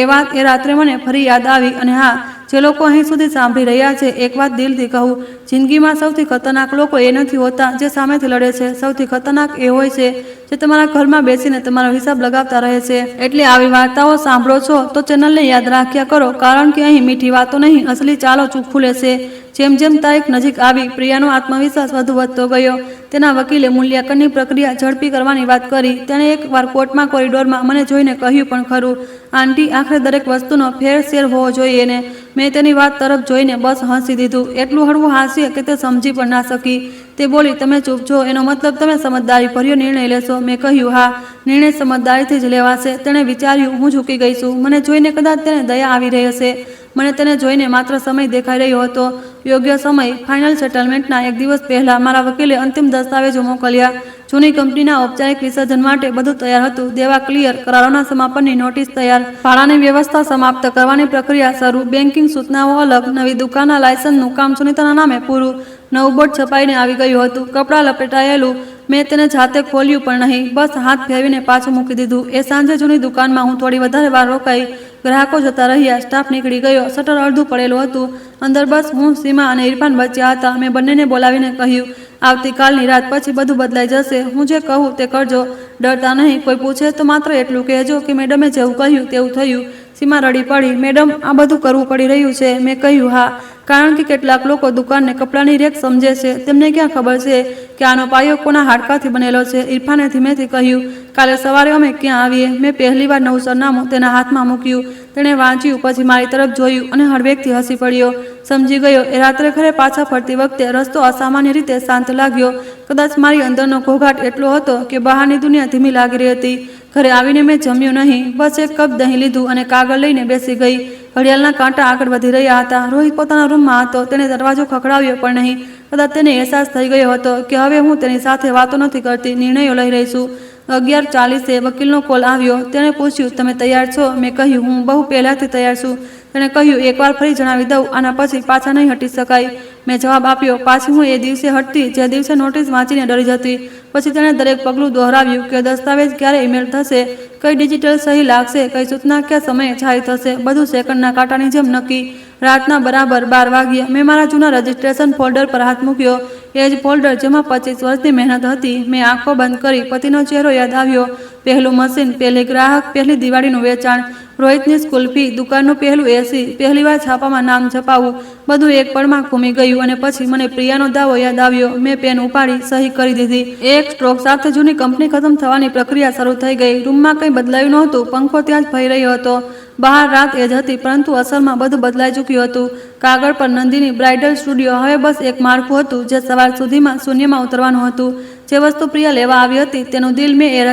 એ વાત એ રાત્રે મને ફરી યાદ આવી. અને હા, જે લોકો અહીં સુધી સાંભળી રહ્યા છે, એક વાત દિલથી કહું, જિંદગીમાં સૌથી ખતરનાક લોકો એ નથી હોતા જે સામેથી લડે છે. સૌથી ખતરનાક એ હોય છે જે તમારા ઘરમાં બેસીને તમારો હિસાબ લગાવતા રહે છે. એટલે આવી વાર્તાઓ સાંભળો છો તો ચેનલને યાદ રાખ્યા કરો, કારણ કે અહીં મીઠી વાતો નહીં, અસલી ચાલો ચોખ્ખું લેશે. જેમ જેમ તારીખ નજીક આવી, પ્રિયાનો આત્મવિશ્વાસ વધુ વધતો ગયો. તેના વકીલે મૂલ્યાંકનની પ્રક્રિયા ઝડપી કરવાની વાત કરી. તેણે એકવાર કોર્ટમાં કોરિડોરમાં મને જોઈને કહ્યું પણ ખરું, આંટી, આખરે દરેક વસ્તુનો ફેર શેર હોવો જોઈએ ને. મેં તેની વાત તરફ જોઈને બસ હસી દીધું. એટલું હળવું હાસ્ય કે તે સમજી પણ ના શકી. તે બોલી, તમે ચૂપ છો, એનો મતલબ તમે સમજદારીભર્યો નિર્ણય લેશો? મેં કહ્યું, હા, નિર્ણય સમજદારીથી જ લેવાશે. તેણે વિચાર્યું, હું ઝૂકી ગઈ છું. મને જોઈને કદાચ તેને દયા આવી રહી હશે. મને તેને જોઈને માત્ર સમય દેખાઈ રહ્યો હતો. યોગ્ય સમય. ફાઇનલ સેટલમેન્ટના એક દિવસ પહેલાં મારા વકીલે અંતિમ દસ્તાવેજો મોકલ્યા. જૂની કંપનીના ઔપચારિક વિસર્જન માટે બધું તૈયાર હતું. દેવા ક્લિયર, કરારોના સમાપનની નોટિસ તૈયાર, ભાડાની વ્યવસ્થા સમાપ્ત કરવાની પ્રક્રિયા શરૂ, બેન્કિંગ સૂચનાઓ અલગ, નવી દુકાનના લાયસન્સનું કામ સુનીતાના નામે પૂરું. નવું બોર્ડ છપાઈને આવી ગયું હતું, કપડાં લપેટાયેલું. મેં તેને જાતે ખોલ્યું પણ નહીં, બસ હાથ ફેરવીને પાછું મૂકી દીધું. એ સાંજે જૂની દુકાનમાં હું થોડી વધારે વાર રોકાઈ. ગ્રાહકો જતા રહ્યા, સ્ટાફ નીકળી ગયો, શટર અડધું પડેલું હતું. અંદર બસ હું, સીમા અને ઇરફાન બચ્યા હતા. મેં બંનેને બોલાવીને કહ્યું, આવતીકાલની રાત પછી બધું બદલાઈ જશે. હું જે કહું તે કરજો, ડરતા નહીં. કોઈ પૂછે તો માત્ર એટલું કહેજો કે મેડમે જેવું કહ્યું તેવું થયું. સીમા રડી પડી. મેડમ, આ બધું કરવું પડી રહ્યું છે? મેં કહ્યું, હા, કારણ કે કેટલાક લોકો દુકાનને કપડાની રેક સમજે છે. તેમને ક્યાં ખબર છે કે આનો પાયો કોના હાડકાથી બનેલો છે? ઇરફાને ધીમેથી કહ્યું, કાલે સવારે અમે ક્યાં આવીએ? મેં પહેલીવાર નવું સરનામું તેના હાથમાં મૂક્યું. તેણે વાંચ્યું, પછી મારી તરફ જોયું અને હળવેકથી હસી પડ્યો. સમજી ગયો. એ રાત્રે ઘરે પાછા ફરતી વખતે રસ્તો અસામાન્ય રીતે શાંત લાગ્યો. કદાચ મારી અંદરનો ઘોઘાટ એટલો હતો કે બહારની દુનિયા ધીમી લાગી રહી હતી. ઘરે આવીને મેં જમ્યું નહીં, બસ એક કપ દહીં લીધું અને કાગળ લઈને બેસી ગઈ. ઘડિયાળના કાંટા આગળ વધી રહ્યા હતા. રોહિત પોતાના રૂમમાં હતો. તેણે દરવાજો ખખડાવ્યો પણ નહીં. કદાચ તેને અહેસાસ થઈ ગયો હતો કે હવે હું તેની સાથે વાતો નથી કરતી, નિર્ણયો લઈ રહી છું. 11:40 વકીલનો કોલ આવ્યો. તેણે પૂછ્યું, તમે તૈયાર છો? મેં કહ્યું, હું બહુ પહેલાંથી તૈયાર છું. તેણે કહ્યું, એકવાર ફરી જણાવી દઉં, આના પછી પાછા નહીં હટી શકાય. મેં જવાબ આપ્યો, પાછી હું એ દિવસે હટતી જે દિવસે નોટિસ વાંચીને ડરી જતી. પછી તેણે દરેક પગલું દોહરાવ્યું કે દસ્તાવેજ ક્યારે ઈમેલ થશે, કઈ ડિજિટલ સહી લાગશે, કઈ સૂચના કયા સમયે જારી થશે, બધું સેકન્ડના કાંટાની જેમ નક્કી. રાતના બરાબર 12 વાગ્યે મેં મારા જૂના રજિસ્ટ્રેશન ફોલ્ડર પર હાથ મૂક્યો. એ જ ફોલ્ડર જેમાં 25 વર્ષની મહેનત હતી. મેં આંખો બંધ કરી. પતિનો ચહેરો યાદ આવ્યો. પહેલું મશીન, પહેલી ગ્રાહક, પહેલી દિવાળીનું વેચાણ, રોહિતની સ્કૂલ ફી, દુકાનનું પહેલું એસી, પહેલીવાર છાપામાં નામ છપાવું, બધું એક પળમાં ઘૂમી ગયું. અને પછી મને પ્રિયાનો દાવો યાદ આવ્યો. મેં પેન ઉપાડી, સહી કરી દીધી. એક સ્ટ્રોક સાથે જૂની કંપની ખતમ થવાની પ્રક્રિયા શરૂ થઈ ગઈ. રૂમમાં કંઈ બદલાયું નહોતું. પંખો ત્યાં જ ફરી રહ્યો હતો. બહાર રાત એ જ હતી, પરંતુ અસલમાં બધું બદલાઈ ચૂક્યું હતું. કાગળ પર નંદિની બ્રાઇડલ સ્ટુડિયો હવે બસ એક માળખું હતું જે સવાર સુધીમાં શૂન્યમાં ઉતરવાનું હતું. જે વસ્તુ પ્રિયા લેવા આવી હતી તેનું દિલ મેં એ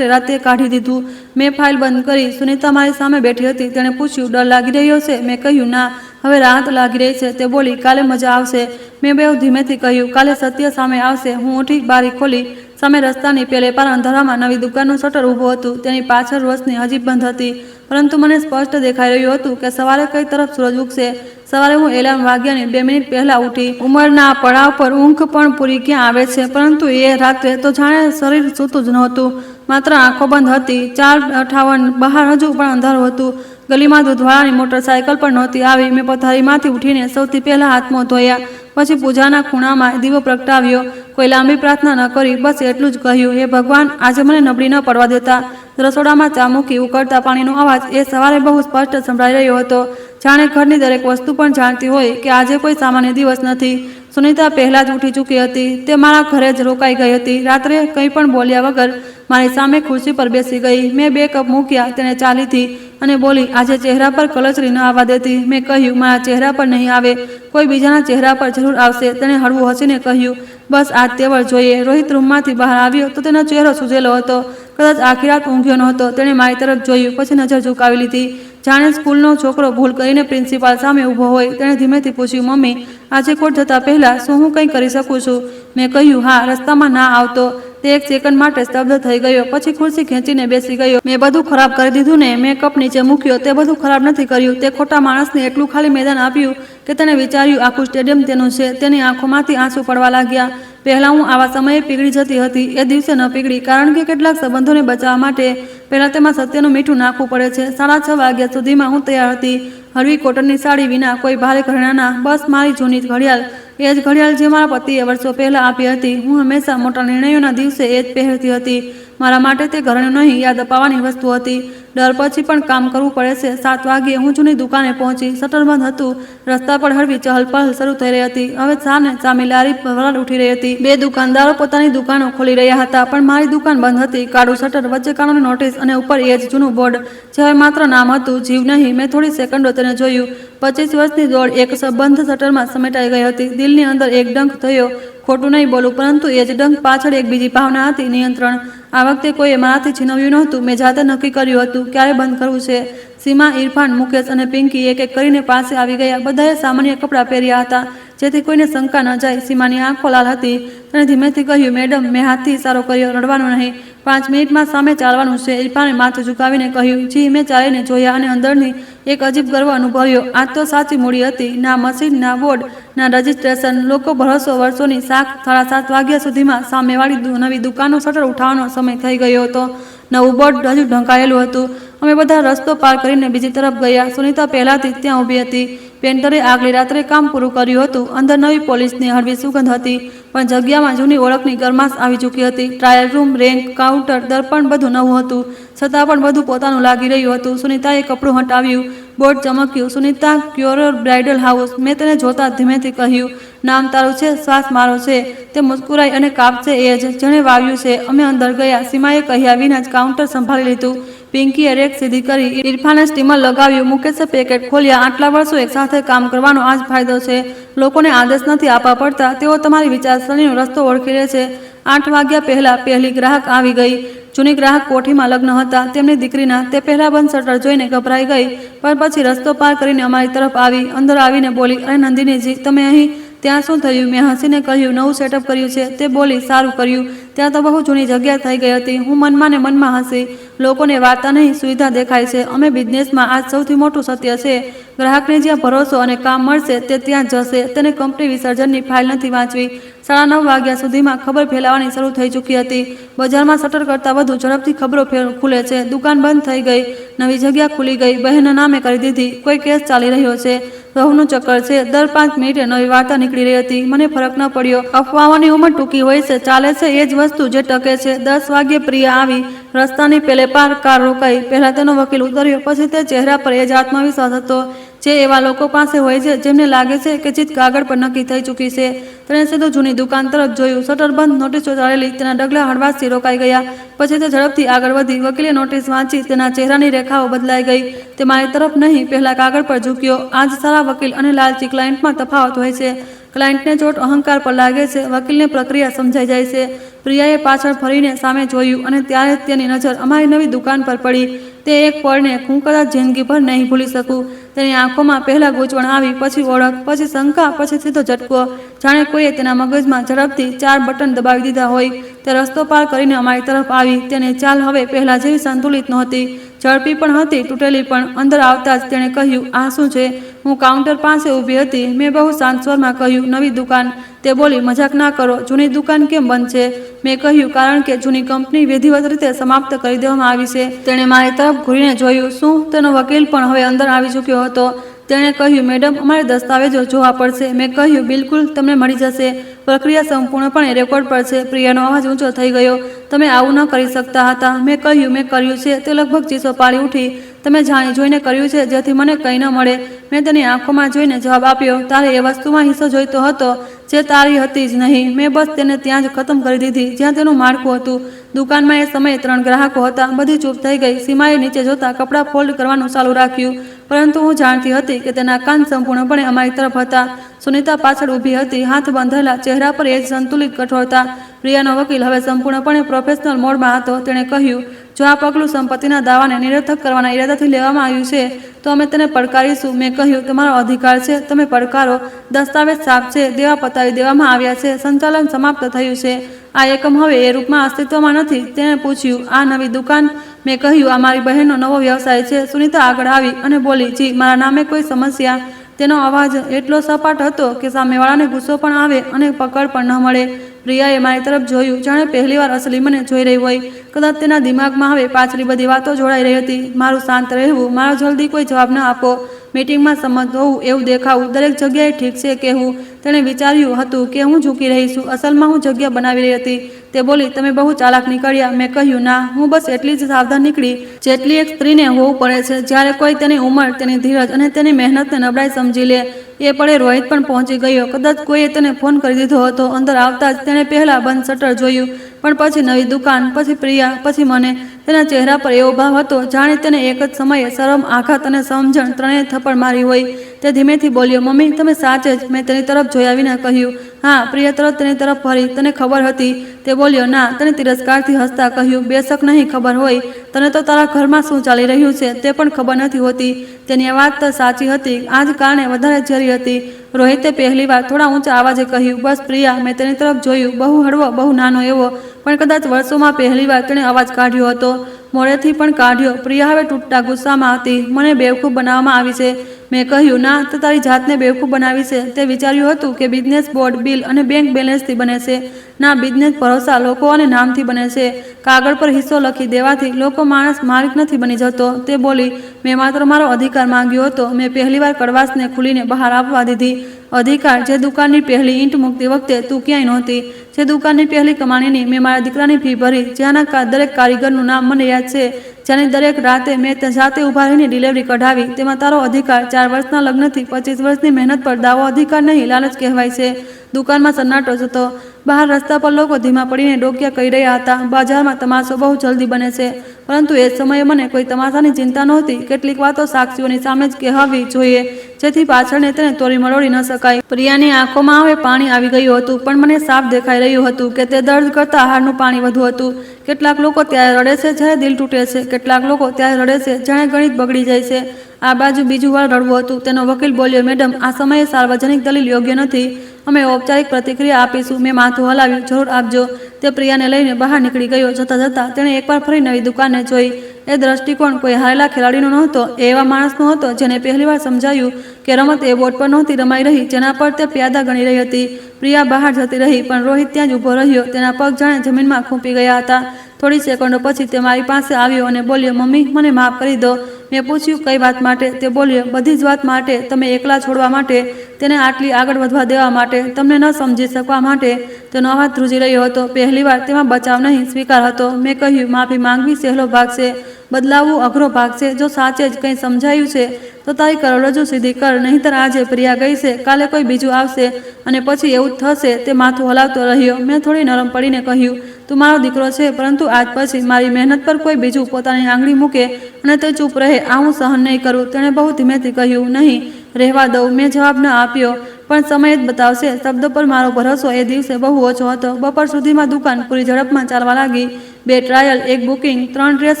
રાતે કાઢી દીધું. મેં ફાઇલ બંધ કરી. સુનીતા મારી સામે બેઠી હતી. તેણે પૂછ્યું, ડર લાગી રહ્યો છે? મેં કહ્યું, ના, હવે રાહત લાગી રહી છે. તે બોલી, કાલે મજા આવશે. મેં બહુ ધીમેથી કહ્યું, કાલે સત્ય સામે આવશે. હું ઉઠી, બારી ખોલી. સામે રસ્તાની પેલે પાર અંધારામાં નવી દુકાનનું શટર ઊભું હતું. તેની પાછળ રોશની હજી બંધ હતી, પરંતુ મને સ્પષ્ટ દેખાઈ રહ્યું હતું કે સવારે કઈ તરફ સૂરજ ઉગશે. સવારે હું એલાર્મ વાગ્યાની 2 મિનિટ પહેલાં ઉઠી. ઉંમરના પડાવ પર ઊંઘ પણ પૂરી ક્યાં આવે છે, પરંતુ એ રાત્રે તો જાણે શરીર સૂતું જ નહોતું, માત્ર આંખો બંધ હતી. 4:58. બહાર હજુ પણ અંધારું હતું. ગલીમાં દૂધવાળાની મોટરસાયકલ પણ નહોતી આવી. મેં પથારીમાંથી ઉઠીને સૌથી પહેલાં હાથ મોં ધોયા. પછી પૂજાના ખૂણામાં દીવો પ્રગટાવ્યો. કોઈ લાંબી પ્રાર્થના ન કરી, બસ એટલું જ કહ્યું, હે ભગવાન, આજે મને નબળી ન પડવા દેતા. રસોડામાં ચા મૂકી ઉકળતા પાણીનો અવાજ એ સવારે બહુ સ્પષ્ટ સંભળાઈ રહ્યો હતો. જાણે ઘરની દરેક વસ્તુ પણ જાણતી હોય કે આજે કોઈ સામાન્ય દિવસ નથી. સુનિતા પહેલા જ ઉઠી ચૂકી હતી. તે મારા ઘરે જ રોકાઈ ગઈ હતી. રાત્રે કંઈ પણ બોલ્યા વગર મારી સામે ખુરશી પર બેસી ગઈ. મેં 2 કપ મૂક્યા. તેને ચા લીધી અને બોલી, આજે ચહેરા પર કલચરી ન આવવા દેતી. મેં કહ્યું, મારા ચહેરા પર નહીં આવે, કોઈ બીજાના ચહેરા પર જરૂર આવશે. તેણે હળવું હસીને કહ્યું, બસ આજ તેવડ જોઈએ. રોહિત રૂમમાંથી બહાર આવ્યો તો તેનો ચહેરો સૂજેલો હતો. કદાચ આખી રાત ઊંઘ્યો નહોતો. તેણે મારી તરફ જોયું, પછી નજર ઝુકાવી લીધી. જાણે સ્કૂલનો છોકરો ભૂલ કરીને પ્રિન્સિપાલ સામે ઊભો હોય. તેણે ધીમેથી પૂછ્યું, મમ્મી, આજે કોર્ટ જતા પહેલાં શું હું કંઈ કરી શકું છું? મેં કહ્યું, હા. રસ્તામાં ના આવતો. તે 1 સેકન્ડ માટે સ્તબ્ધ થઈ ગયો. પછી ખુરશી ખેંચીને બેસી ગયો. મેં બધું ખરાબ કરી દીધું ને? મેં કપ નીચે મૂક્યો. તે બધું ખરાબ નથી કર્યું. તે ખોટા માણસને એટલું ખાલી મેદાન આપ્યું કે તેણે વિચાર્યું આખું સ્ટેડિયમ તેનું છે. તેની આંખોમાંથી આંસુ પડવા લાગ્યા. પહેલાં હું આવા સમયે પીગળી જતી હતી. એ દિવસે ન પીગળી, કારણ કે કેટલાક સંબંધોને બચાવવા માટે પહેલાં તેમાં સત્યનું મીઠું નાખવું પડે છે. 6:30 વાગ્યા સુધીમાં હું તૈયાર હતી. હળવી કોટનની સાડી વિના, કોઈ ભારે ઘરેણાના, બસ મારી જૂની ઘડિયાળ. એ જ ઘડિયાળ જે મારા પતિએ વર્ષો પહેલાં આપી હતી. હું હંમેશા મોટા નિર્ણયોના દિવસે એ જ પહેરતી હતી. મારા માટે તે ઘરેણું નહીં, યાદ અપાવવાની વસ્તુ હતી. ડર પછી પણ કામ કરવું પડે છે. 7 વાગ્યે હું જૂની દુકાને પહોંચી. શટર બંધ હતું. રસ્તા પર હળવી ચહલપહલ શરૂ થઈ રહી હતી. હવે સામે લારી પર વરાળ ઉઠી રહી હતી. 2 દુકાનદારો પોતાની દુકાનો ખોલી રહ્યા હતા, પણ મારી દુકાન બંધ હતી. કાળું શટર, વચ્ચે કાનૂની નોટિસ અને ઉપર એ જ જૂનું બોર્ડ, જે હવે માત્ર નામ હતું, જીવ નહીં. મેં થોડી સેકન્ડો તેને જોયું. 25 વર્ષની દોડ એક બંધ શટરમાં સમેટાઈ ગઈ હતી. દિલની અંદર એક ડંખ થયો. ખોટું નહીં બોલું, પરંતુ એ જ ડંખ પાછળ એક બીજી ભાવના હતી, નિયંત્રણ. આ વખતે કોઈએ મારાથી છીનવ્યું નહોતું. મેં જાતે નક્કી કર્યું હતું ક્યારે બંધ કરવું છે. સીમા, ઇરફાન, મુકેશ અને પિંકી એક એક કરીને પાસે આવી ગયા. બધાએ સામાન્ય કપડાં પહેર્યા હતા, જેથી કોઈને શંકા ન જાય. સીમાની આંખો લાલ હતી. તેણે ધીમેથી કહ્યું, મેડમ, મેં હાથથી ઇશારો કર્યો, રડવાનું નહીં. 5 મિનિટમાં સામે ચાલવાનું છે. ઇરફાને માથું ઝુકાવીને કહ્યું, જી. મેં ચાલીને જોયા અને અંદરની એક અજીબ ગર્વ અનુભવ્યો. આજ તો સાચી મૂડી હતી. ના મશીન, ના બોર્ડ, ના રજિસ્ટ્રેશન. લોકો ભરોસો વર્ષોની શાક. 7:30 વાગ્યા સુધીમાં સામેવાળી નવી દુકાનનું શટર ઉઠાવવાનો સમય થઈ ગયો હતો. નવું બોર્ડ હજુ ઢંકાયેલું હતું. અમે બધા રસ્તો પાર કરીને બીજી તરફ ગયા. સુનિતા પહેલાથી જ ત્યાં ઊભી હતી. પેન્ટરે આગલી રાત્રે કામ પૂરું કર્યું હતું. અંદર નવી પોલીસની હળવી સુગંધ હતી, પણ જગ્યામાં જૂની ઓળખની ગરમાશ આવી ચૂકી હતી. ટ્રાયલ રૂમ, રેન્ક, કાઉન્ટર, દર્પણ, બધું નવું હતું. છતાં પણ બધું પોતાનું લાગી રહ્યું હતું. સુનિતાએ કપડું હટાવ્યું. બોર્ડ ચમક્યું, સુનિતા ક્યોરર બ્રાઇડલ હાઉસ. મેં તેને જોતા ધીમેથી કહ્યું, નામ તારું છે, શ્વાસ મારો છે. તે મુસ્કુરાઈ અને કાપશે એ જ જેણે વાવ્યું છે. અમે અંદર ગયા. સીમાએ કહ્યા વિના જ કાઉન્ટર સંભાળી લીધું. પિંકીએ રેક સીધી કરી. ઇરફાને સ્ટીમર લગાવ્યું. મુકેશે પેકેટ ખોલ્યા. આટલા વર્ષો એકસાથે કામ કરવાનો આ જ ફાયદો છે. લોકોને આદેશ નથી આપવા પડતા. તેઓ તમારી વિચારસરણીનો રસ્તો ઓળખી લે છે. 8 વાગ્યા પહેલા પહેલી ગ્રાહક આવી ગઈ. જૂની ગ્રાહક કોઠીમાં લગ્ન હતા તેમની દીકરીના. તે પહેલા બંધ શટર જોઈને ગભરાઈ ગઈ, પણ પછી રસ્તો પાર કરીને અમારી તરફ આવી. અંદર આવીને બોલી, અરે નંદિનીજી, તમે અહીં? ત્યાં શું થયું? મેં હસીને કહ્યું, નવું સેટઅપ કર્યું છે. તે બોલી, સારું કર્યું. ત્યાં તો બહુ જૂની જગ્યા થઈ ગઈ હતી. હું મનમાં ને મનમાં હસી. લોકોને વાર્તા નહીં, સુવિધા દેખાય છે. અમે બિઝનેસમાં આજ સૌથી મોટું સત્ય છે. ગ્રાહકને જ્યાં ભરોસો અને કામ મળશે તે ત્યાં જશે. તેને કંપની વિસર્જનની ફાઇલ નથી વાંચવી. 9:30 વાગ્યા સુધીમાં ખબર ફેલાવાની શરૂ થઈ ચૂકી હતી. બજારમાં શટર કરતાં વધુ ઝડપથી ખબરો ખુલે છે. દુકાન બંધ થઈ ગઈ, નવી જગ્યા ખુલી ગઈ, બહેનના નામે કરી દીધી. કોઈ કેસ ચાલી રહ્યો છે, રહુનું ચક્કર છે. દર 5 મિનિટે નવી વાર્તા નીકળી રહી હતી. મને ફરક ન પડ્યો. અફવાઓની ઉંમર ટૂંકી હોય છે, ચાલે છે એ જ વસ્તુ જે ટકે છે. 10 વાગ્યે પ્રિયા આવી. રસ્તાની પેલે પાર કાર રોકાઈ. પહેલા તેનો વકીલ ઉતર્યો, પછી તે ચહેરા પર એ જ આત્મવિશ્વાસ હતો જે એવા લોકો પાસે હોય છે જેમને લાગે છે કે જીત કાગળ પર નક્કી થઈ ચૂકી છે. તેણે સીધું જૂની દુકાન તરફ જોયું. શટર બંધ, નોટિસો ચાલેલી. તેના ડગલા હળવાશથી રોકાઈ ગયા. પછી તે ઝડપથી આગળ વધી. વકીલે નોટિસ વાંચી. તેના ચહેરાની રેખાઓ બદલાઈ ગઈ. તે મારી તરફ નહીં, પહેલા કાગળ પર ઝૂક્યો. આજ સારા વકીલ અને લાલચી ક્લાયન્ટમાં તફાવત હોય છે. ક્લાયન્ટને ચોટ અહંકાર પર લાગે છે, વકીલને પ્રક્રિયા સમજાઈ જાય છે. પ્રિયાએ પાછળ ફરીને સામે જોયું અને ત્યારે જ તેની નજર અમારી નવી દુકાન પર પડી. તે એક પળને હું કદાચ જિંદગીભર નહીં ભૂલી શકું. તેની આંખોમાં પહેલા ગૂંચવણ આવી, પછી ઓળખ, પછી શંકા, પછી સીધો ઝટકો. જાણે કોઈએ તેના મગજમાં ઝડપથી 4 બટન દબાવી દીધા હોય. તે રસ્તો પાર કરીને અમારી તરફ આવી. તેની ચાલ હવે પહેલા જેવી સંતુલિત નહોતી. ઝડપી પણ હતી, તૂટેલી પણ. અંદર આવતા જ તેણે કહ્યું, આ શું છે? હું કાઉન્ટર પાસે ઊભી હતી. મેં બહુ શાંત સ્વરમાં કહ્યું, નવી દુકાન. તે બોલી, મજાક ના કરો. જૂની દુકાન કેમ બંધ છે? મેં કહ્યું, કારણ કે જૂની કંપની વિધિવત રીતે સમાપ્ત કરી દેવામાં આવી છે. તેણે મારી તરફ ઘૂરીને જોયું. શું? તેનો વકીલ પણ હવે અંદર આવી ચૂક્યો હતો. તેણે કહ્યું, મેડમ, અમારે દસ્તાવેજો જોવા પડશે. મેં કહ્યું, બિલકુલ, તમને મળી જશે. પ્રક્રિયા સંપૂર્ણપણે રેકોર્ડ પર છે. પ્રિયાનો અવાજ ઊંચો થઈ ગયો. તમે આવું ન કરી શકતા હતા. મેં કહ્યું, મેં કર્યું છે. તે લગભગ ચીસો પાડી ઉઠી. તમે જાણી જોઈને કર્યું છે જેથી મને કંઈ ન મળે. મેં તેની આંખોમાં જોઈને જવાબ આપ્યો, તારે એ વસ્તુમાં હિસ્સો જોઈતો હતો જે તારી હતી જ નહીં. મેં બસ તેને ત્યાં જ ખતમ કરી દીધી જ્યાં તેનું માળખું હતું. દુકાનમાં એ સમયે 3 ગ્રાહકો હતા. બધી ચૂપ થઈ ગઈ. સીમાએ નીચે જોતા કપડાં ફોલ્ડ કરવાનું ચાલુ રાખ્યું, પરંતુ હું જાણતી હતી કે તેના કાન સંપૂર્ણપણે અમારી તરફ હતા. સુનીતા પાછળ ઊભી હતી, હાથ બંધાયેલા, ચહેરા પર એ જ સંતુલિત કઠોરતા. પ્રિયાનો વકીલ હવે સંપૂર્ણપણે પ્રોફેશનલ મોડમાં હતો. તેણે કહ્યું, જો આ પગલું સંપત્તિના દાવાને નિરર્થક કરવાના ઈરાદાથી લેવામાં આવ્યું છે તો અમે તેને પડકારીશું. મેં કહ્યું, તમારો અધિકાર છે, તમે પડકારો. દસ્તાવેજ સાફ છે, દેવા પતાવી દેવામાં આવ્યા છે, સંચાલન સમાપ્ત થયું છે. આ એકમ હવે એ રૂપમાં અસ્તિત્વમાં નથી. તેણે પૂછ્યું, આ નવી દુકાન? મેં કહ્યું, આ મારી બહેનનો નવો વ્યવસાય છે. સુનીતા આગળ આવી અને બોલી, જી, મારા નામે કોઈ સમસ્યા? તેનો અવાજ એટલો સપાટ હતો કે સામેવાળાને ગુસ્સો પણ આવે અને પકડ પણ ન મળે. પ્રિયાએ મારી તરફ જોયું, જાણે પહેલીવાર અસલી મને જોઈ રહી હોય. કદાચ તેના દિમાગમાં હવે પાછલી બધી વાતો જોડાઈ રહી હતી. મારું શાંત રહેવું, મારો જલ્દી કોઈ જવાબ ન આપો, મીટિંગમાં સંમત હોવું, એવું દેખાવું, દરેક જગ્યાએ ઠીક છે કહેવું. તેણે વિચાર્યું હતું કે હું ઝૂકી રહી છું. અસલમાં હું જગ્યા બનાવી રહી હતી. તે બોલી, તમે બહુ ચાલાક નીકળ્યા. મેં કહ્યું, ના, હું બસ એટલી જ સાવધાન નીકળી જેટલી એક સ્ત્રીને હોવું પડે છે જ્યારે કોઈ તેની ઉંમર, તેની ધીરજ અને તેની મહેનતને નબળાઈ સમજી લે. એ પળે રોહિત પણ પહોંચી ગયો. કદાચ કોઈએ તેને ફોન કરી દીધો હતો. અંદર આવતા જ તેણે પહેલા બંધ શટર જોયું, પણ પછી નવી દુકાન, પછી પ્રિયા, પછી મને. તેના ચહેરા પર એવો ભાવ હતો જાણે તેને એક જ સમયે શરમ, આઘાત અને સમજણ ત્રણેય થપ્પડ મારી હોય. તે ધીમેથી બોલ્યો, મમ્મી, તમે સાચે જ? મેં તેની તરફ જોયા વિના કહ્યું, હા. પ્રિયા તરત તેની તરફ ફરી. તને ખબર હતી? તે બોલ્યો, ના. તેણે તિરસ્કારથી હસતા કહ્યું, બેશક નહીં ખબર હોય. તને તો તારા ઘરમાં શું ચાલી રહ્યું છે તે પણ ખબર નથી હોતી. તેની વાત તો સાચી હતી, આ જ કારણે વધારે ઝેરી હતી. રોહિતે પહેલીવાર થોડા ઊંચા અવાજે કહ્યું, બસ પ્રિયા. મેં તેની તરફ જોયું, બહુ હળવો, બહુ નાનો એવો, પણ કદાચ વર્ષોમાં પહેલીવાર તેણે અવાજ કાઢ્યો હતો. મોડેથી પણ કાઢ્યો. પ્રિયા હવે તૂટતા ગુસ્સામાં હતી. મને બેવકૂફ બનાવવામાં આવી છે. મેં કહ્યું, ના, તે તારી જાતને બેવકૂફ બનાવી છે. તે વિચાર્યું હતું કે બિઝનેસ બોર્ડ, બિલ અને બેંક બેલેન્સથી બને છે. ના, બિઝનેસ ભરોસા, લોકો અને નામથી બને છે. કાગળ પર હિસ્સો લખી દેવાથી લોકો માણસ માલિક નથી બની જતો. તે બોલી, મેં માત્ર મારો અધિકાર માંગ્યો હતો. મેં પહેલીવાર કડવાશને ખુલીને બહાર આવવા દીધી. અધિકાર, જે દુકાનની પહેલી ઈંટ મૂકતી વખતે તું ક્યાંય નહોતી, જે દુકાનની પહેલી કમાણીની મેં મારા દીકરાની ફી ભરી, જ્યાંના દરેક કારીગરનું નામ મને યાદ છે, જ્યાંની દરેક રાતે મેં જાતે ઊભા રહીને ડિલિવરી કઢાવી. તેમાં તારો અધિકાર 4 વર્ષના લગ્નથી 25 વર્ષની મહેનત પર દાવો અધિકાર નહીં, લાલચ કહેવાય છે. દુકાનમાં સન્નાટો જ હતો. બહાર રસ્તા પર લોકો ધીમા પડીને ડોકિયા કહી રહ્યા હતા. બજારમાં તમાશો બહુ જલ્દી બને છે, પરંતુ એ સમયે મને કોઈ તમાશાની ચિંતા નહોતી. કેટલીક વાતો સાક્ષીઓની સામે જ કહેવી જોઈએ જેથી પાછળને તેને તોડી મરોડી ન શકાય. પ્રિયાની આંખોમાં હવે પાણી આવી ગયું હતું, પણ મને સાફ દેખાઈ રહ્યું હતું કે તે દર્દ કરતા આહારનું પાણી વધુ હતું. કેટલાક લોકો ત્યારે રડે છે જ્યારે દિલ તૂટે છે. કેટલાક લોકો ત્યારે રડે છે જાણે ગણિત બગડી જાય છે. આ બાજુ બીજું વાર રડવું હતું. તેનો વકીલ બોલ્યો, મેડમ, આ સમયે સાર્વજનિક દલીલ યોગ્ય નથી. અમે ઔપચારિક પ્રતિક્રિયા આપીશું. મેં માથું હલાવ્યું, જરૂર આપજો. તે પ્રિયાને લઈને બહાર નીકળી ગયો. જતાં જતાં તેણે એકવાર ફરી નવી દુકાનને જોઈ. એ દ્રષ્ટિકોણ કોઈ હારેલા ખેલાડીનો નહોતો. એ એવા માણસનો હતો જેને પહેલીવાર સમજાયું કે રમત એ બોર્ડ પર નહોતી રમાઈ રહી જેના પર તે પ્યાદા ગણી રહી હતી. પ્રિયા બહાર જતી રહી, પણ રોહિત ત્યાં જ ઊભો રહ્યો. તેના પગ જાણે જમીનમાં ખૂંપી ગયા હતા. થોડી સેકન્ડો પછી તે મારી પાસે આવ્યો અને બોલ્યો, મમ્મી, મને માફ કરી દો. મેં પૂછ્યું, કઈ વાત માટે? તે બોલ્યો, બધી જ વાત માટે. તમે એકલા છોડવા માટે, તેને આટલી આગળ વધવા દેવા માટે, તમને ન સમજી શકવા માટે. તેનો અવાજ ધ્રુજી રહ્યો હતો. પહેલીવાર તેમાં બચાવ નહીં, સ્વીકાર હતો. મેં કહ્યું, માફી માંગવી સહેલો ભાગ છે, બદલાવવું અઘરો ભાગ છે. જો સાચે જ કંઈ સમજાયું છે તો તારી કરોડરજ્જુ સીધી કર, નહીંતર આજે પ્રિયા ગઈ છે, કાલે કોઈ બીજું આવશે અને પછી એવું જ થશે. તે માથું હલાવતો રહ્યો. મેં થોડી નરમ પડીને કહ્યું, તું મારો દીકરો છે, પરંતુ આજ પછી મારી મહેનત પર કોઈ બીજું પોતાની આંગળી મૂકે અને તે ચૂપ રહે, આ હું સહન નહીં કરું. તેણે બહુ ધીમેથી કહ્યું, નહીં રહેવા દઉં. મેં જવાબ ન આપ્યો, પણ સમય જ બતાવશે. શબ્દ પર મારો ભરોસો એ દિવસે બહુ ઓછો હતો. બપોર સુધીમાં દુકાન પૂરી ઝડપમાં ચાલવા લાગી. 2 ટ્રાયલ, 1 બુકિંગ, 3 ડ્રેસ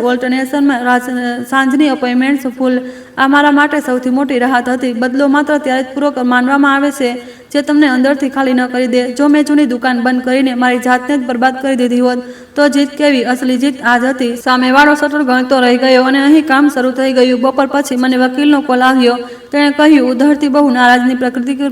ઓલ્ટરનેશનમાં, સાંજની અપોઇન્ટમેન્ટ્સ ફૂલ. આ મારા માટે સૌથી મોટી રાહત હતી. બદલો માત્ર ત્યારે જ પૂરો માનવામાં આવે છે જે તમને અંદરથી ખાલી ન કરી દે. જો મેં જૂની દુકાન બંધ કરીને મારી જાતને જ બરબાદ કરી દીધી હોત તો જીત કેવી? અસલી જીત આજ હતી. સામેવાળો શટર ગણતો રહી ગયો અને અહીં કામ શરૂ થઈ ગયું. બપોર પછી મને વકીલનો કોલ આવ્યો. તેણે કહ્યું, ઉધરતી બહુ નારાજની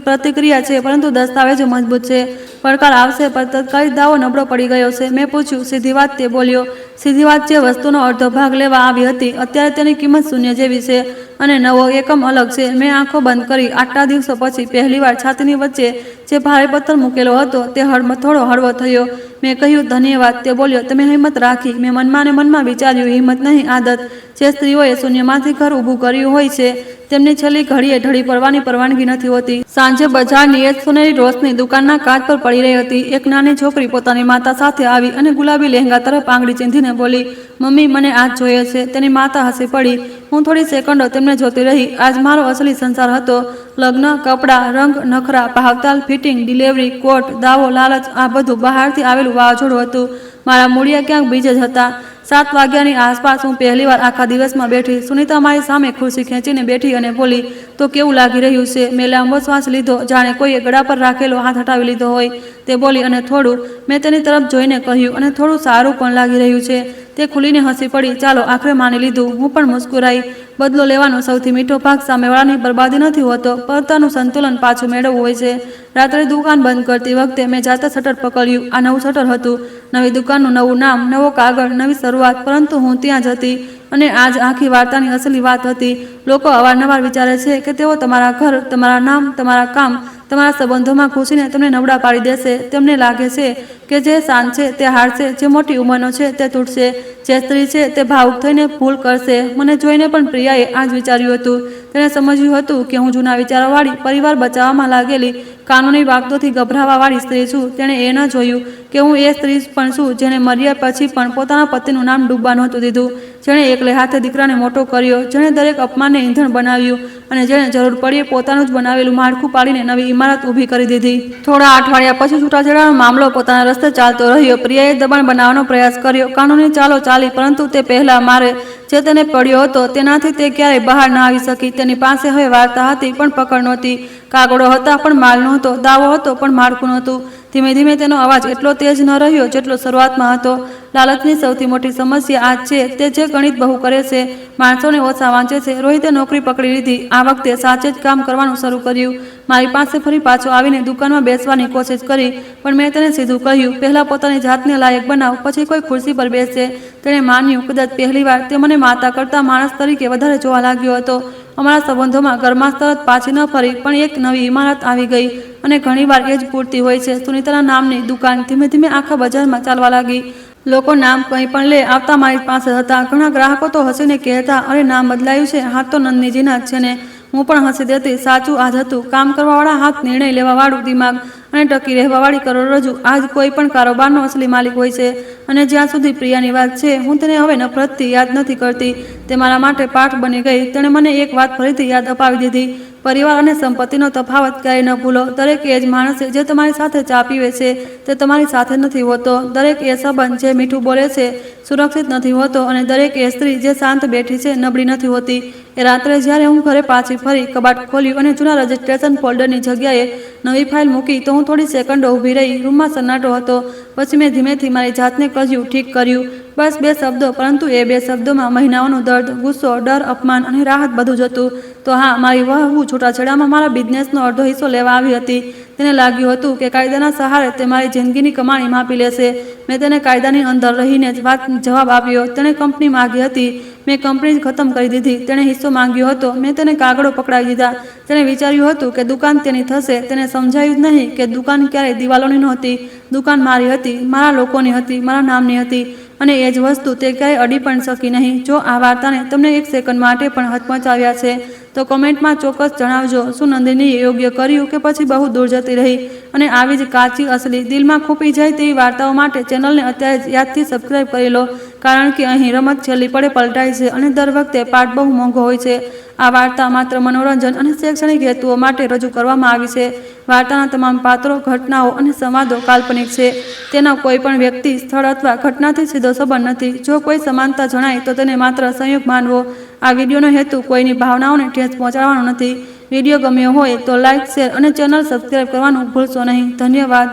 પ્રતિક્રિયા છે, પરંતુ દસ્તાવેજો મજબૂત છે. પડકાર આવશે, પણ તત્કાલિક દાવો નબળો પડી ગયો છે. મેં પૂછ્યું, સીધી વાત? તે બોલ્યો, સીધી વાત જે વસ્તુનો અડધો ભાગ લેવા આવી હતી, અત્યારે તેની કિંમત શૂન્ય જેવી છે. અને નવો એકમ અલગ છે. મેં આંખો બંધ કરી. આટલા દિવસો પછી પહેલીવાર છાતીની વચ્ચે જે ભારે પથ્થર મૂકેલો હતો તે થોડો હળવો થયો. મેં કહ્યું, ધન્યવાદ. તે બોલ્યો, તમે હિંમત રાખી. મેં મનમાં ને મનમાં વિચાર્યું, હિંમત નહીં, આદત. જે સ્ત્રીઓએ શૂન્યમાંથી ઘર ઊભું કર્યું હોય છે તેમની છેલ્લી ઘડીએ ઢળી પડવાની પરવાનગી નથી હોતી. સાંજે બજારની એક સોનેરી રોશની દુકાનના કાચ પર પડી રહી હતી. એક નાની છોકરી પોતાની માતા સાથે આવી અને ગુલાબી લહેંગા તરફ આંગળી ચીંધીને બોલી, મમ્મી, મને આજ જોઈએ છે. તેની માતા હસી પડી. હું થોડી સેકન્ડો તેમને જોતી રહી. આજ મારો અસલી સંસાર હતો. લગ્ન, કપડાં, રંગ, નખરા, ભાવતાલ, ફિટિંગ, ડિલિવરી, કોટ, દાવો, લાલચ, આ બધું બહારથી આવેલું વાવાઝોડું હતું. મારા મૂળિયા ક્યાંક બીજે જ હતા. 7 વાગ્યાની આસપાસ હું પહેલીવાર આખા દિવસમાં બેઠી. સુનિતા મારી સામે ખુરશી ખેંચીને બેઠી અને બોલી, તો કેવું લાગી રહ્યું છે? મેં લાંબો શ્વાસ લીધો, જાણે કોઈએ ગળા પર રાખેલો હાથ હટાવી લીધો હોય. તે બોલી, અને થોડું. મેં તેની તરફ જોઈને કહ્યું, અને થોડું સારું પણ લાગી રહ્યું છે. તે ખુલીને હસી પડી. ચાલો, આખરે માની લીધું. હું પણ મુસ્કુરાઈ. બદલો લેવાનો સૌથી મીઠો ભાગ સામેવાળાની બરબાદી નથી હોતો, પોતાનું સંતુલન પાછું મેળવવું હોય છે. રાત્રે દુકાન બંધ કરતી વખતે મેં જાતે શટર પકડ્યું. આ નવું શટર હતું. નવી દુકાનનું નવું નામ, નવો કાગળ, નવી શરૂઆત. પરંતુ હું ત્યાં જ હતી. અને આજ આખી વાર્તાની અસલી વાત હતી. લોકો અવારનવાર વિચારે છે કે તેઓ તમારા ઘર, તમારા નામ, તમારા કામ, તમારા સંબંધોમાં ઘૂસીને તમને નબળા પાડી દેશે. તેમને લાગે છે કે જે શાંત છે તે હારશે, જે મોટી ઉંમરનો છે તે તૂટશે, જે સ્ત્રી છે તે ભાવુક થઈને ભૂલ કરશે. મને જોઈને પણ પ્રિયાએ આ જ વિચાર્યું હતું. તેણે સમજ્યું હતું કે હું જૂના વિચારોવાળી, પરિવાર બચાવવામાં લાગેલી, કાનૂની વાગતોથી ગભરાવાવાળી સ્ત્રી છું. તેણે એ ન જોયું કે હું એ સ્ત્રી પણ છું જેણે મર્યા પછી પણ પોતાના પતિનું નામ ડૂબવા નહોતું દીધું, જેણે એકલે હાથે દીકરાને મોટો કર્યો, જેણે દરેક અપમાનને ઈંધણ બનાવ્યું અને જેણે જરૂર પડીએ પોતાનું જ બનાવેલું માળખું પાડીને નવી ઇમારત ઊભી કરી દીધી. થોડા અઠવાડિયા પછી છૂટાછેડાનો મામલો પોતાના રસ્તે ચાલતો રહ્યો. પ્રિયાએ દબાણ બનાવવાનો પ્રયાસ કર્યો. કાનૂની ચાલો ચાલી, પરંતુ તે પહેલા મારે જે તેને પડ્યો હતો તેનાથી તે ક્યારેય બહાર ન આવી શકી. તેની પાસે હવે વાર્તા હતી પણ પકડ નહોતી. કાગળો હતા પણ માલ નહોતો. દાવો હતો પણ માળખું નહોતું. ધીમે ધીમે તેનો અવાજ એટલો તેજ ન રહ્યો જેટલો શરૂઆતમાં હતો. લાલચની સૌથી મોટી સમસ્યા આ છે તે જે ગણિત બહુ કરે છે, માણસોને ઓછા વાંચે છે. રોહિતે નોકરી પકડી લીધી. આ વખતે સાચે જ કામ કરવાનું શરૂ કર્યું. મારી પાસે ફરી પાછો આવીને દુકાનમાં બેસવાની કોશિશ કરી, પણ મેં તેને સીધું કહ્યું, પહેલાં પોતાની જાતને લાયક બનાવ, પછી કોઈ ખુરશી પર બેસશે. તેણે માન્યું. કદાચ પહેલીવાર તે મને માતા કરતાં માણસ તરીકે વધારે જોવા લાગ્યો હતો. અમારા સંબંધોમાં ગરમાશ તરત પાછી ન ફરી, પણ એક નવી ઇમારત આવી ગઈ. અને ઘણીવાર એ જ પૂરતી હોય છે. સુનિતાના નામની દુકાન ધીમે ધીમે આખા બજારમાં ચાલવા લાગી. લોકો નામ કંઈ પણ લે આવતા મારી પાસે હતા. ઘણા ગ્રાહકો તો હસીને કહેતા, અરે, નામ બદલાયું છે, હાથ તો નંદનીજીના જ છે ને. હું પણ હસી દેતી. સાચું આ જ હતું. કામ કરવાવાળા હાથ, નિર્ણય લેવાવાળું દિમાગ અને ટકી રહેવાવાળી કરોડરજ્જુ. આ જ કોઈ પણ કારોબારનો અસલી માલિક હોય છે. અને જ્યાં સુધી પ્રિયાની વાત છે, હું તેને હવે નફરતથી યાદ નથી કરતી. તે મારા માટે પાઠ બની ગઈ. તેણે મને એક વાત ફરીથી યાદ અપાવી દીધી. પરિવાર અને સંપત્તિનો તફાવત ક્યારેય ન ભૂલો. દરેક એ જ માણસ જે તમારી સાથે ચા પીવે છે તે તમારી સાથે નથી હોતો. દરેક એ સંબંધ જે મીઠું બોલે છે સુરક્ષિત નથી હોતો. અને દરેક એ સ્ત્રી જે શાંત બેઠી છે નબળી નથી હોતી. એ રાત્રે જ્યારે હું ઘરે પાછી ફરી, કબાટ ખોલ્યું અને જૂના રજિસ્ટ્રેશન ફોલ્ડરની જગ્યાએ નવી ફાઇલ મૂકી, તો હું થોડી સેકન્ડો ઊભી રહી. રૂમમાં સન્નાટો હતો. પછી મેં ધીમેથી મારી જાતને કહ્યું, ઠીક કર્યું. બસ 2 શબ્દો, પરંતુ એ 2 શબ્દોમાં મહિનાઓનું દર્દ, ગુસ્સો, ડર, અપમાન અને રાહત બધું જ હતું. તો હા, મારી વહુ છૂટાછેડામાં મારા બિઝનેસનો અડધો હિસ્સો લેવા આવી હતી. તેને લાગ્યું હતું કે કાયદાના સહારે તે મારી જિંદગીની કમાણી માપી લેશે. મેં તેને કાયદાની અંદર રહીને જ જવાબ આપ્યો. તેણે કંપની માગી હતી. મેં કંપની ખતમ કરી દીધી. તેણે હિસ્સો માંગ્યો હતો. મેં તેને કાગળો પકડાવી દીધા. તેણે વિચાર્યું હતું કે દુકાન તેની થશે. તેને સમજાયું જ નહીં કે દુકાન ક્યારેય દિવાલોની નહોતી. દુકાન મારી હતી, મારા લોકોની હતી, મારા નામની હતી. અને એ જ વસ્તુ તે ક્યારેય અડી પણ શકી નહીં. જો આ વાર્તાને તમને 1 સેકન્ડ માટે પણ હચમચાવ્યા છે તો કમેન્ટમાં ચોક્કસ જણાવજો. શું નંદિનીએ યોગ્ય કર્યું કે પછી બહુ દૂર જતી રહી? અને આવી જ કાચી, અસલી, દિલમાં ખૂપી જાય તેવી વાર્તાઓ માટે ચેનલને અત્યારે જ યાદથી સબસ્ક્રાઈબ કરી લો, કારણ કે અહીં રમત છેલ્લી પડે પલટાય છે અને દર વખતે પાઠ બહુ મોંઘો હોય છે. આ વાર્તા માત્ર મનોરંજન અને શૈક્ષણિક હેતુઓ માટે રજૂ કરવામાં આવી છે. વાર્તાના તમામ પાત્રો, ઘટનાઓ અને સંવાદો કાલ્પનિક છે. તેનો કોઈ પણ વ્યક્તિ, સ્થળ અથવા ઘટનાથી સીધો સંબંધ નથી. જો કોઈ સમાનતા જણાય તો તેને માત્ર સંયોગ માનવો. આ વિડીયોનો હેતુ કોઈની ભાવનાઓને ઠેસ પહોંચાડવાનો નથી. વિડીયો ગમ્યો હોય તો લાઇક, શેર અને ચેનલ સબસ્ક્રાઈબ કરવાનું ભૂલશો નહીં. ધન્યવાદ.